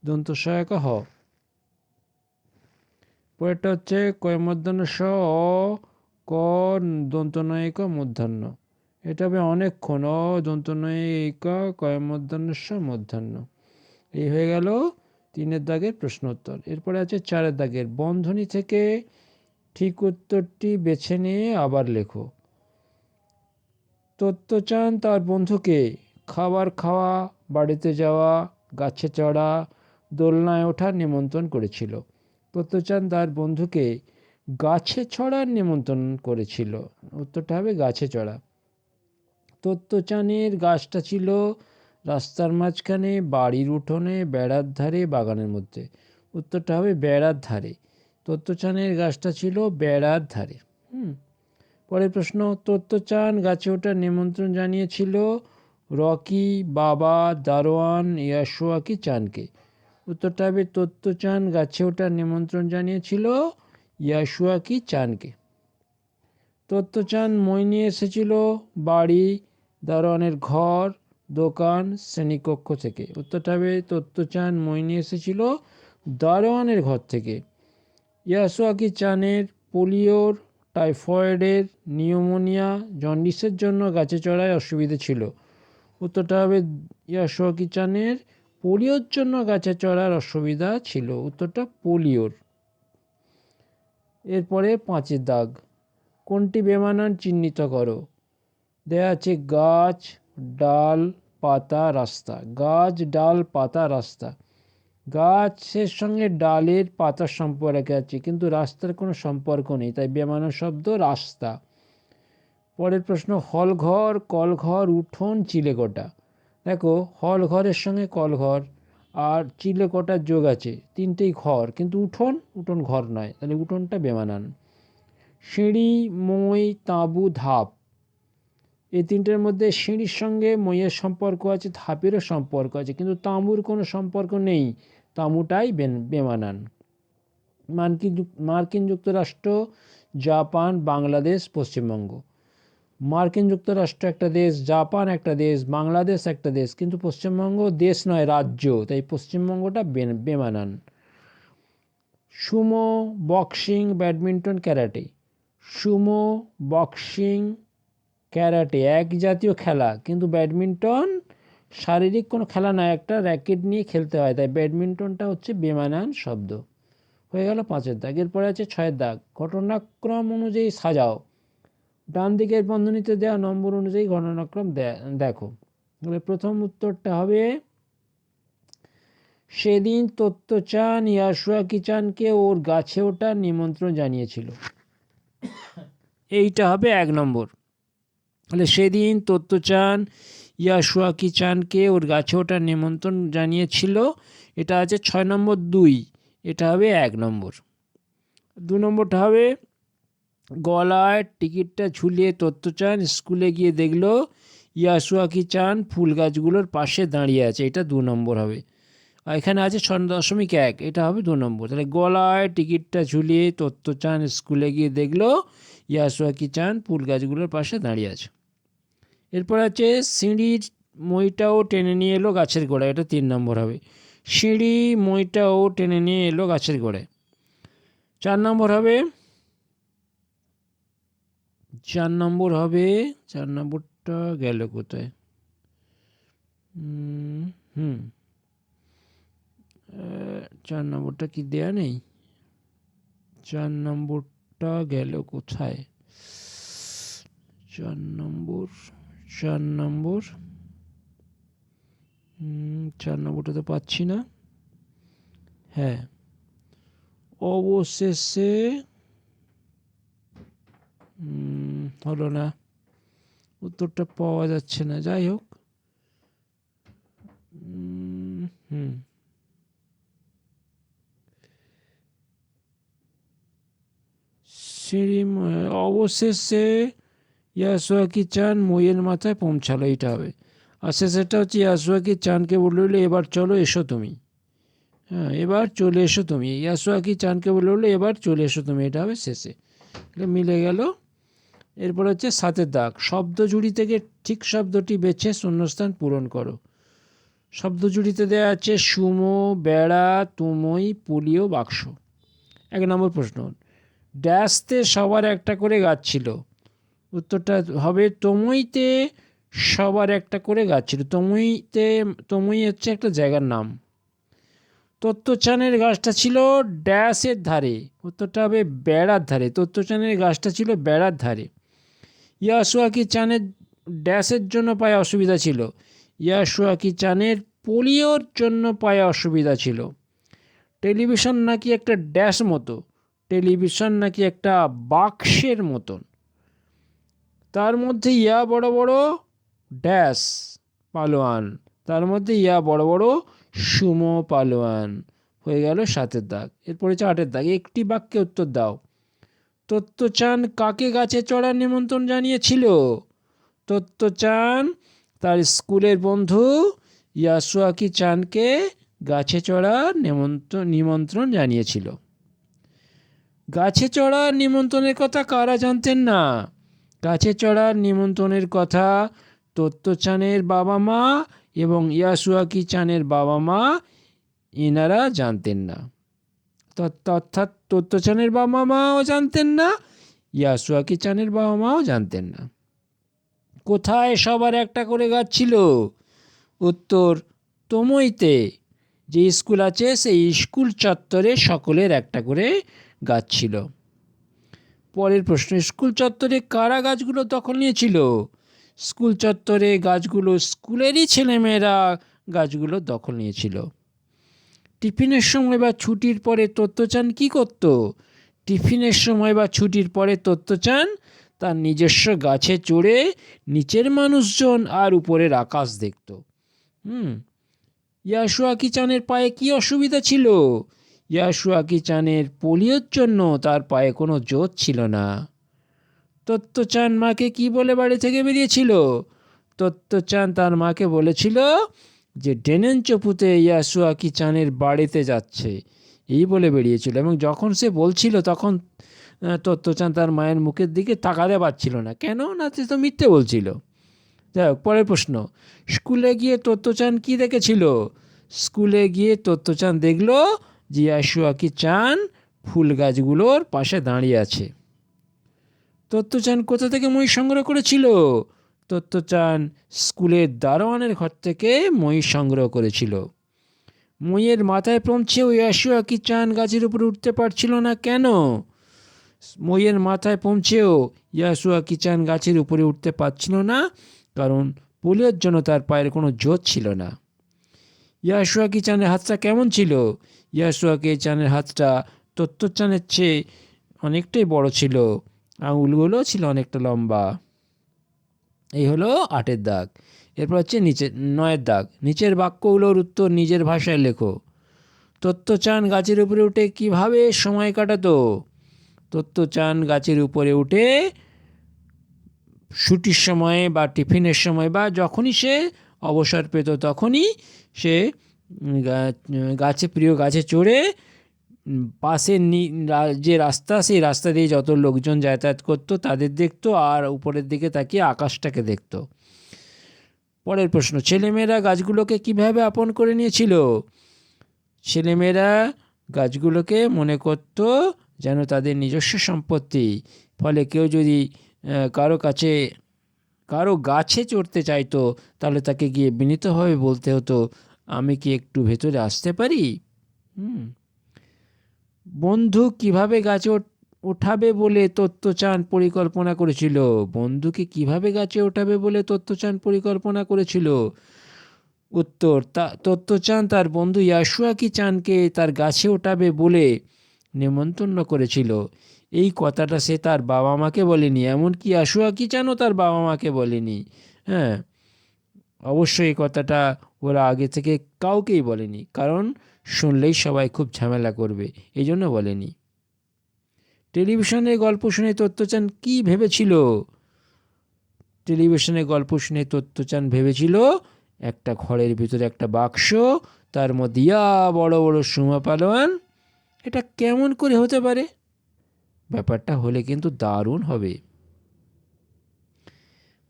দন্তসহায়কা হ। পরেরটা হচ্ছে কয়মধ্যাহ্ন স অ ক দন্তনয়িকা মধ্যাহ্ন, এটা হবে অনেকক্ষণ, অ দন্তনয়িকা কয়মধ্যাহ্ন স মধ্যাহ্ন। এই হয়ে গেল তিনের দাগের প্রশ্নোত্তর। এরপরে আছে চারের দাগের, বন্ধনী থেকে ঠিক উত্তরটি বেছে নিয়ে আবার লেখো। তত্ত্বচান তার বন্ধুকে খাবার খাওয়া, বাড়িতে যাওয়া, গাছে চড়া, দোলনায় ওঠার নিমন্ত্রণ করেছিল। তত্ত্বচান তার বন্ধুকে গাছে চড়ার নিমন্ত্রণ করেছিল? উত্তরটা হবে গাছে চড়া। তত্ত্বচানের গাছটা ছিল রাস্তার মাঝখানে, বাড়ির উঠোনে, বেড়ার ধারে, বাগানের মধ্যে। উত্তরটা হবে বেড়ার ধারে। তত্ত্বচানের গাছটা ছিল বেড়ার ধারে। পরের প্রশ্ন, তত্ত্বচান গাছে ওঠার নিমন্ত্রণ জানিয়েছিল রকি, বাবা, দারোয়ান, ইয়াসুয়াকি চানকে? উত্তরটা হবে তত্ত্বচান গাছে ওঠার নিমন্ত্রণ জানিয়েছিল ইয়াসুয়াকি চানকে। তত্ত্বচান মই নিয়ে এসেছিল বাড়ি, দারোয়ানের ঘর, দোকান, শ্রেণীকক্ষ থেকে। উত্তরটা হবে তত্ত্বচান মই নিয়ে এসেছিল দারোয়ানের ঘর থেকে। ইয়াসুয়াকি চানের পোলিওর, টাইফয়েডের, নিউমোনিয়া, জন্ডিসের জন্য গাছে চড়ায় অসুবিধে ছিল। উত্তরটা হবে ইয়াসুয়াকি চানের পোলিওর জন্য গাছে চড়ার অসুবিধা ছিল। উত্তরটা পোলিওর। এরপরে 5 দাগ, কোনটি বেমানান চিহ্নিত করো? দেয়া আছে গাছ, ডাল, পাতা, রাস্তা। গাছ, ডাল, পাতা, রাস্তা। গাছের সঙ্গে ডালের পাতার সম্পর্ক আছে, কিন্তু রাস্তার কোনো সম্পর্ক নেই, তাই বেমানান শব্দ রাস্তা। পরের প্রশ্ন, হলঘর, কলঘর, উঠোন, চিলেকোঠা। দেখো, হলঘরের সঙ্গে কলঘর আর চিলেকোঠার যোগ আছে, তিনটেই ঘর, কিন্তু উঠোন ঘর নয়, তাহলে উঠোনটা বেমানান। সিঁড়ি, মই, তাঁবু, ধাপ। এই তিনটের মধ্যে সিঁড়ির সঙ্গে মইয়ের সম্পর্ক আছে, ধাপেরও সম্পর্ক আছে, কিন্তু তাঁবুর কোনো সম্পর্ক নেই, তাঁবুটাই বেমানান। মার্কিন যুক্তরাষ্ট্র, জাপান, বাংলাদেশ, পশ্চিমবঙ্গ। মার্কিন যুক্তরাষ্ট্র একটা দেশ, জাপান একটা দেশ, বাংলাদেশ একটা দেশ, কিন্তু পশ্চিমবঙ্গ দেশ নয়, রাজ্য, তাই পশ্চিমবঙ্গটা বেমানান। Sumo, boxing, badminton, karate. Sumo, boxing, karate এক জাতীয় খেলা, কিন্তু ব্যাডমিন্টন শারীরিক কোনো খেলা নয়, একটা র্যাকেট নিয়ে খেলতে হয়, তাই ব্যাডমিন্টনটা হচ্ছে বেমানান শব্দ। হয়ে গেল 5 দাগ। এরপরে আছে 6 দাগ, ঘটনাক্রম অনুযায়ী সাজাও। ডান দিকের বন্ধনীতে দেওয়া নম্বর অনুযায়ী ঘটনাক্রম দেখো। প্রথম উত্তরটা হবে, সেদিন তত্ত্বচান ইয়াসুয়াকি চানকে ওর গাছে ওঠার নিমন্ত্রণ জানিয়েছিল। এইটা হবে 1 নম্বর। তাহলে সেদিন তত্ত্বচান ইয়াসুয়াকি চানকে ওর গাছে ওঠার নিমন্ত্রণ জানিয়েছিল, এটা আছে 6 নম্বর 2, এটা হবে 1 নম্বর। 2 নম্বরটা হবে, গলায় টিকিটটা ঝুলিয়ে তত্ত্বচান স্কুলে গিয়ে দেখলো ইয়াসুয়াকি চান ফুল গাছগুলোর পাশে দাঁড়িয়ে আছে, এটা 2 নম্বর হবে। আর এখানে আছে 6.1, এটা হবে 2 নম্বর। তাহলে গলায় টিকিটটা ঝুলিয়ে তত্ত্বচান স্কুলে গিয়ে দেখলো ইয়াসুয়াকি চান ফুল গাছগুলোর পাশে দাঁড়িয়ে আছে। এরপর আছে, সিঁড়ির মইটাও টেনে নিয়ে এলো গাছের গোড়ায়, এটা 3 নম্বর হবে। সিঁড়ি মইটাও টেনে নিয়ে এলো গাছের গোড়ায়। 4 নম্বর হবে, 4 নম্বরটা গেল কোথায়? 4 নম্বরটা কি দেয়া নেই? 4 নম্বরটা গেল কোথায়? 4 নম্বরটা তো পাচ্ছি না। হ্যাঁ, অবশেষে হলো না, উত্তরটা পাওয়া যাচ্ছে না, যাই হোক। অবশেষে ইয়াসুয়াকি চান মইয়ের মাথায় পৌঁছালো, এইটা হবে। আর শেষেরটা হচ্ছে, ইয়াসুয়াকি চানকে বলল, এবার চলো, এসো তুমি। হ্যাঁ, এবার চলে এসো তুমি। ইয়াসুয়াকি চানকে বলল, এবার চলে এসো তুমি, এটা হবে শেষে। মিলে গেল। এরপর হচ্ছে 7 দাগ, শব্দ জুড়ি থেকে ঠিক শব্দটি বেছে শূন্যস্থান পূরণ করো। শব্দ জুড়িতে দেওয়া আছে সুমো, বেড়া, তুমই, পোলিও, বাক্স। 1 নম্বর প্রশ্ন, ড্যাশতে সবার একটা করে গাছ ছিল। উত্তরটা হবে তমইতে সবার একটা করে গাছ ছিল। তমই হচ্ছে একটা জায়গার নাম। তত্ত্বচানের গাছটা ছিল ড্যাশের ধারে। উত্তরটা হবে বেড়ার ধারে। তত্ত্বচানের গাছটা ছিল বেড়ার ধারে। ইয়াসুয়াকি চানের ড্যাশের জন্য পায়ে অসুবিধা ছিল। ইয়াসুয়াকি চানের পোলিওর জন্য পায়ে অসুবিধা ছিল। টেলিভিশন নাকি একটা ড্যাশ মতো, টেলিভিশন নাকি একটা বাক্সের মতন, তার মধ্যে ইয়া বড় বড় ড্যাশ পালোয়ান, তার মধ্যে ইয়া বড় বড় সুমো পালোয়ান। হয়ে গেল 7-এর দাগ। এরপরে 8-এর দাগ। একটি বাক্যে উত্তর দাও। তত্ত্বচান কাকে গাছে চড়ার নিমন্ত্রণ জানিয়েছিল? তত্ত্বচান তার স্কুলের বন্ধু ইয়াসুয়াকি চানকে গাছে চড়ার নিমন্ত্রণ জানিয়েছিল। গাছে চড়ার নিমন্ত্রণের কথা কারা জানতেন না? গাছে চড়ার নিমন্ত্রণের কথা তত্ত্বচানের বাবা মা এবং ইয়াসুয়াকি চানের বাবা মা, এনারা জানতেন না। অর্থাৎ তত্ত্বচানের বাবা মাও জানতেন না, ইয়াসুয়াকি চানের বাবা মাও জানতেন না। কোথায় সবার একটা করে গাছ ছিল? উত্তর, তোমইতে। যে স্কুল আছে সেই স্কুল চত্বরে সকলের একটা করে গাছ ছিল। পরের প্রশ্ন, স্কুল চত্বরে কারা গাছগুলো দখল নিয়েছিল? স্কুল চত্বরে গাছগুলো স্কুলেরই ছেলেমেয়েরা গাছগুলো দখল নিয়েছিল। টিফিনের সময় বা ছুটির পরে তত্ত্বচান কি করত? টিফিনের সময় বা ছুটির পরে তত্ত্বচান তার নিজস্ব গাছে চড়ে নিচের মানুষজন আর উপরের আকাশ দেখত। ইয়াসুয়াকি চানের পায়ে কি অসুবিধা ছিল? ইয়াসুয়াকি চানের পোলিওর জন্য তার পায়ে কোনো জোর ছিল না। তত্ত্বচান মাকে কি বলে বাড়ি থেকে বেরিয়েছিল? তত্ত্বচান তার মাকে বলেছিল যে ডেনেন চপুতে ইয়াসুয়াকি চানের বাড়িতে যাচ্ছে, এই বলে বেরিয়েছিল। এবং যখন সে বলছিল তখন তত্ত্বচান তার মায়ের মুখের দিকে তাকাতে পারছিল না। কেন না, সে তো মিথ্যে বলছিল। যাই হোক, পরের প্রশ্ন, স্কুলে গিয়ে তত্ত্বচান কি দেখেছিল? স্কুলে গিয়ে তত্ত্বচান দেখল যে ইয়াসুয়াকি চান ফুল গাছগুলোর পাশে দাঁড়িয়ে আছে। তত্ত্বচান কোথা থেকে মই সংগ্রহ করেছিল? তত্ত্বচান স্কুলের দারোয়ানের ঘর থেকে মই সংগ্রহ করেছিল। মইয়ের মাথায় পৌঁছেও ইয়াসুয়াকি চান গাছের উপরে উঠতে পারছিল না, কেন? মইয়ের মাথায় পৌঁছেও ইয়াসুয়াকি চান গাছের উপরে উঠতে পারছিল না, কারণ পোলিওর জন্য তার পায়ের কোনো জোর ছিল না। ইয়াসুয়াকি চানের হাতটা কেমন ছিল? ইয়াসুয়াকি চানের হাতটা তত্ত্বচানের চেয়ে অনেকটাই বড় ছিল, আঙুলগুলো ছিল অনেকটা লম্বা। এই হলো 8-এর দাগ। এরপর হচ্ছে 9-এর দাগ। নিচের বাক্যগুলোর উত্তর নিজের ভাষায় লেখো। তত্ত্বচান গাছের উপরে উঠে কিভাবে সময় কাটাতো? তত্ত্বচান গাছের উপরে উঠে ছুটির সময়ে বা টিফিনের সময় বা যখনই সে অবসর পেত তখনই সে প্রিয় গাছে চড়ে পাশের যে রাস্তা, সেই রাস্তা দিয়ে যত লোকজন যাতায়াত করতো তাদের দেখতো, আর উপরের দিকে তাকিয়ে আকাশটাকে দেখতো। পরের প্রশ্ন, ছেলেমেয়েরা গাছগুলোকে কিভাবে আপন করে নিয়েছিল? ছেলেমেয়েরা গাছগুলোকে মনে করত যেন তাদের নিজস্ব সম্পত্তি। ফলে কেউ যদি কারো গাছে চড়তে চাইতো তাহলে তাকে গিয়ে বিনীতভাবে বলতে হতো, আমি কি একটু ভেতরে আসতে পারি? বন্ধু কিভাবে গাছে ওঠাবে বলে তত্ত্বচান পরিকল্পনা করেছিল? বন্ধুকে কিভাবে গাছে ওঠাবে বলে তত্ত্বচান পরিকল্পনা করেছিল? উত্তর, তত্ত্বচান তার বন্ধু ইয়াসুয়াকি চানকে তার গাছে ওঠাবে বলে নেমন্তন্ন করেছিল। এই কথাটা সে তার বাবা মাকে বলেনি, এমনকি ইয়াসুয়াকি চানও তার বাবা মাকে বলেনি। অবশ্যই এই কথাটা ওরা আগে থেকে কাউকেই বলেনি, কারণ শুনলেই সবাই খুব ঝামেলা করবে, এই জন্য বলেনি। টেলিভিশনের গল্প শুনে তত্ত্বচান কি ভেবেছিল? টেলিভিশনের গল্প শুনে তত্ত্বচান ভেবেছিল একটা ঘরের ভিতরে একটা বাক্স, তার মধ্যে বড় বড় সুমা পালোয়ান। এটা কেমন করে হতে পারে? ব্যাপারটা হলে কিন্তু দারুণ হবে।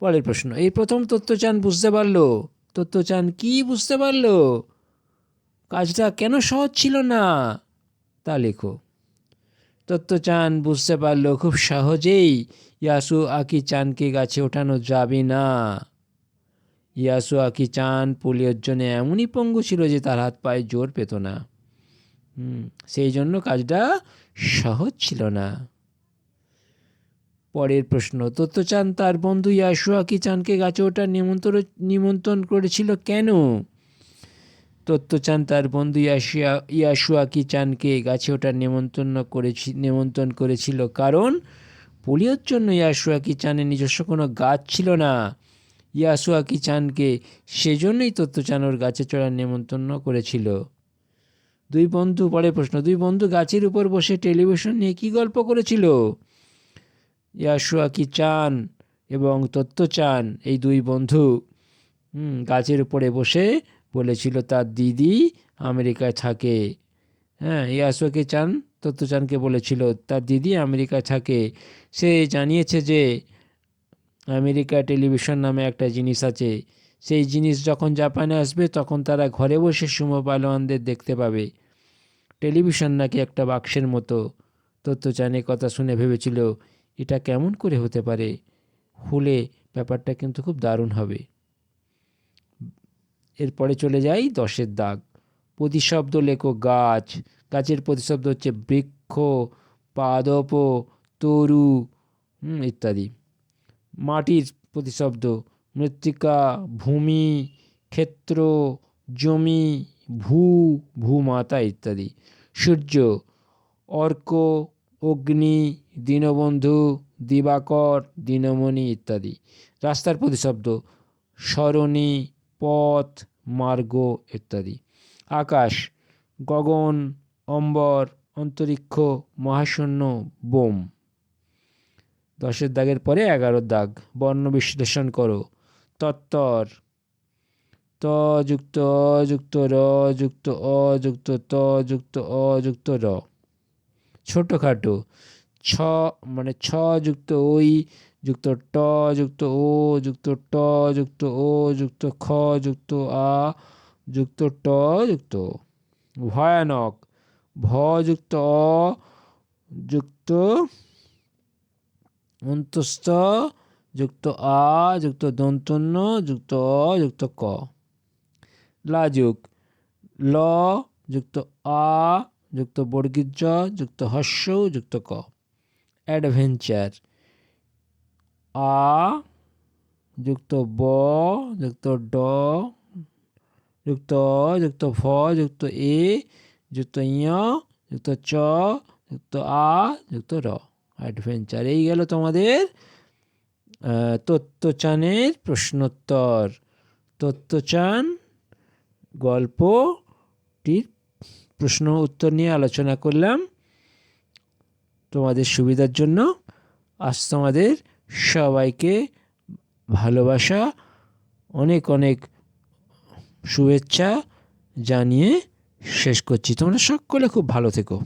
পরের প্রশ্ন, এই প্রথম তত্ত্বচান বুঝতে পারলো। তত্ত্বচান কি বুঝতে পারলো? কাজটা কেন সহজ ছিল না তা লেখো। তত্ত্বচান বুঝতে পারলো খুব সহজেই ইয়াসুয়াকি চানকে গাছে ওঠানো যাবে না। ইয়াসুয়াকি চান পোলিওর জন্য এমনই পঙ্গু ছিল যে তার হাত পায়ে জোর পেত না। সেই জন্য কাজটা সহজ ছিল না। পরের প্রশ্ন, তত্ত্বচান তার বন্ধু ইয়াসুয়াকি চানকে গাছে ওঠার নিমন্ত্রণ করেছিল কেন? তত্ত্বচান তার বন্ধু ইয়াসুয়াকি চানকে গাছে ওঠার নিমন্ত্রণ করেছিল, কারণ পোলিওর জন্য ইয়াসুয়াকি চানের নিজস্ব কোনো গাছ ছিল না। ইয়াসুয়াকি চানকে সেজন্যই তত্ত্বচান ওর গাছে চড়ার নিমন্ত্রণ করেছিল। পরের প্রশ্ন, দুই বন্ধু গাছের উপর বসে টেলিভিশন নিয়ে কি গল্প করেছিল? ইয়াসুয়াকি চান এবং তত্ত্বচান এই দুই বন্ধু গাছের উপরে বসে বলেছিল তার দিদি আমেরিকায় থাকে। ইয়াসুয়াকি চান তত্ত্বচানকে বলেছিল তার দিদি আমেরিকায় থাকে। সে জানিয়েছে যে আমেরিকা টেলিভিশন নামে একটা জিনিস আছে, সেই জিনিস যখন জাপানে আসবে তখন তারা ঘরে বসে সুমো পালোয়ানদের দেখতে পাবে। টেলিভিশন নাকি একটা বাক্সের মতো। তত্ত্বচান কথা শুনে ভেবেছিল এটা কেমন করে হতে পারে, হলে ব্যাপারটা কিন্তু খুব দারুণ হবে। এরপরে চলে যাই 10-এর দাগ। প্রতিশব্দ লেখো গাছ। গাছের প্রতিশব্দ হচ্ছে বৃক্ষ, পাদপ, তরু ইত্যাদি। মাটির প্রতিশব্দ মৃত্তিকা, ভূমি, ক্ষেত্র, জমি, ভূমাতা ইত্যাদি। সূর্য, অর্ক, অগ্নি, দীনবন্ধু, দিবাকর, দীনমণি ইত্যাদি। রাস্তার প্রতিশব্দ সরণি, পথ, মার্গ ইত্যাদি। আকাশ, গগন, অম্বর, অন্তরিক্ষ, মহাশূন্য, বোম। 10-এর দাগের পরে 11-র দাগ। বর্ণ বিশ্লেষণ করো। তত্তর, ত যুক্ত অ যুক্ত র যুক্ত অ যুক্ত ত যুক্ত অ যুক্ত র। ছোটোখাটো, ছ যুক্ত ওই যুক্ত ট যুক্ত ও যুক্ত ট যুক্ত ও যুক্ত খ যুক্ত আ যুক্ত ট যুক্ত। ভয়ানক, ভ যুক্ত অ যুক্ত অন্তস্থ যুক্ত আ যুক্ত দন্তন্য যুক্ত অ যুক্ত ক। লাজুক, ল যুক্ত আ যুক্ত বর্গীয় জ যুক্ত হস্য যুক্ত ক। অ্যাডভেঞ্চার, আ যুক্ত ব যুক্ত ড যুক্ত অ যুক্ত ভ যুক্ত এ যুক্ত ইয় যুক্ত চ যুক্ত আ যুক্ত র। অ্যাডভেঞ্চার। এই গেল তোমাদের তত্ত্বচানের প্রশ্নোত্তর। তত্ত্বচান গল্পটির প্রশ্ন উত্তর নিয়ে আলোচনা করলাম তোমাদের সুবিধার জন্য। আজ তোমাদের সবাইকে ভালোবাসা, অনেক অনেক শুভেচ্ছা জানিয়ে শেষ করছি। তোমরা সকলে খুব ভালো থেকো।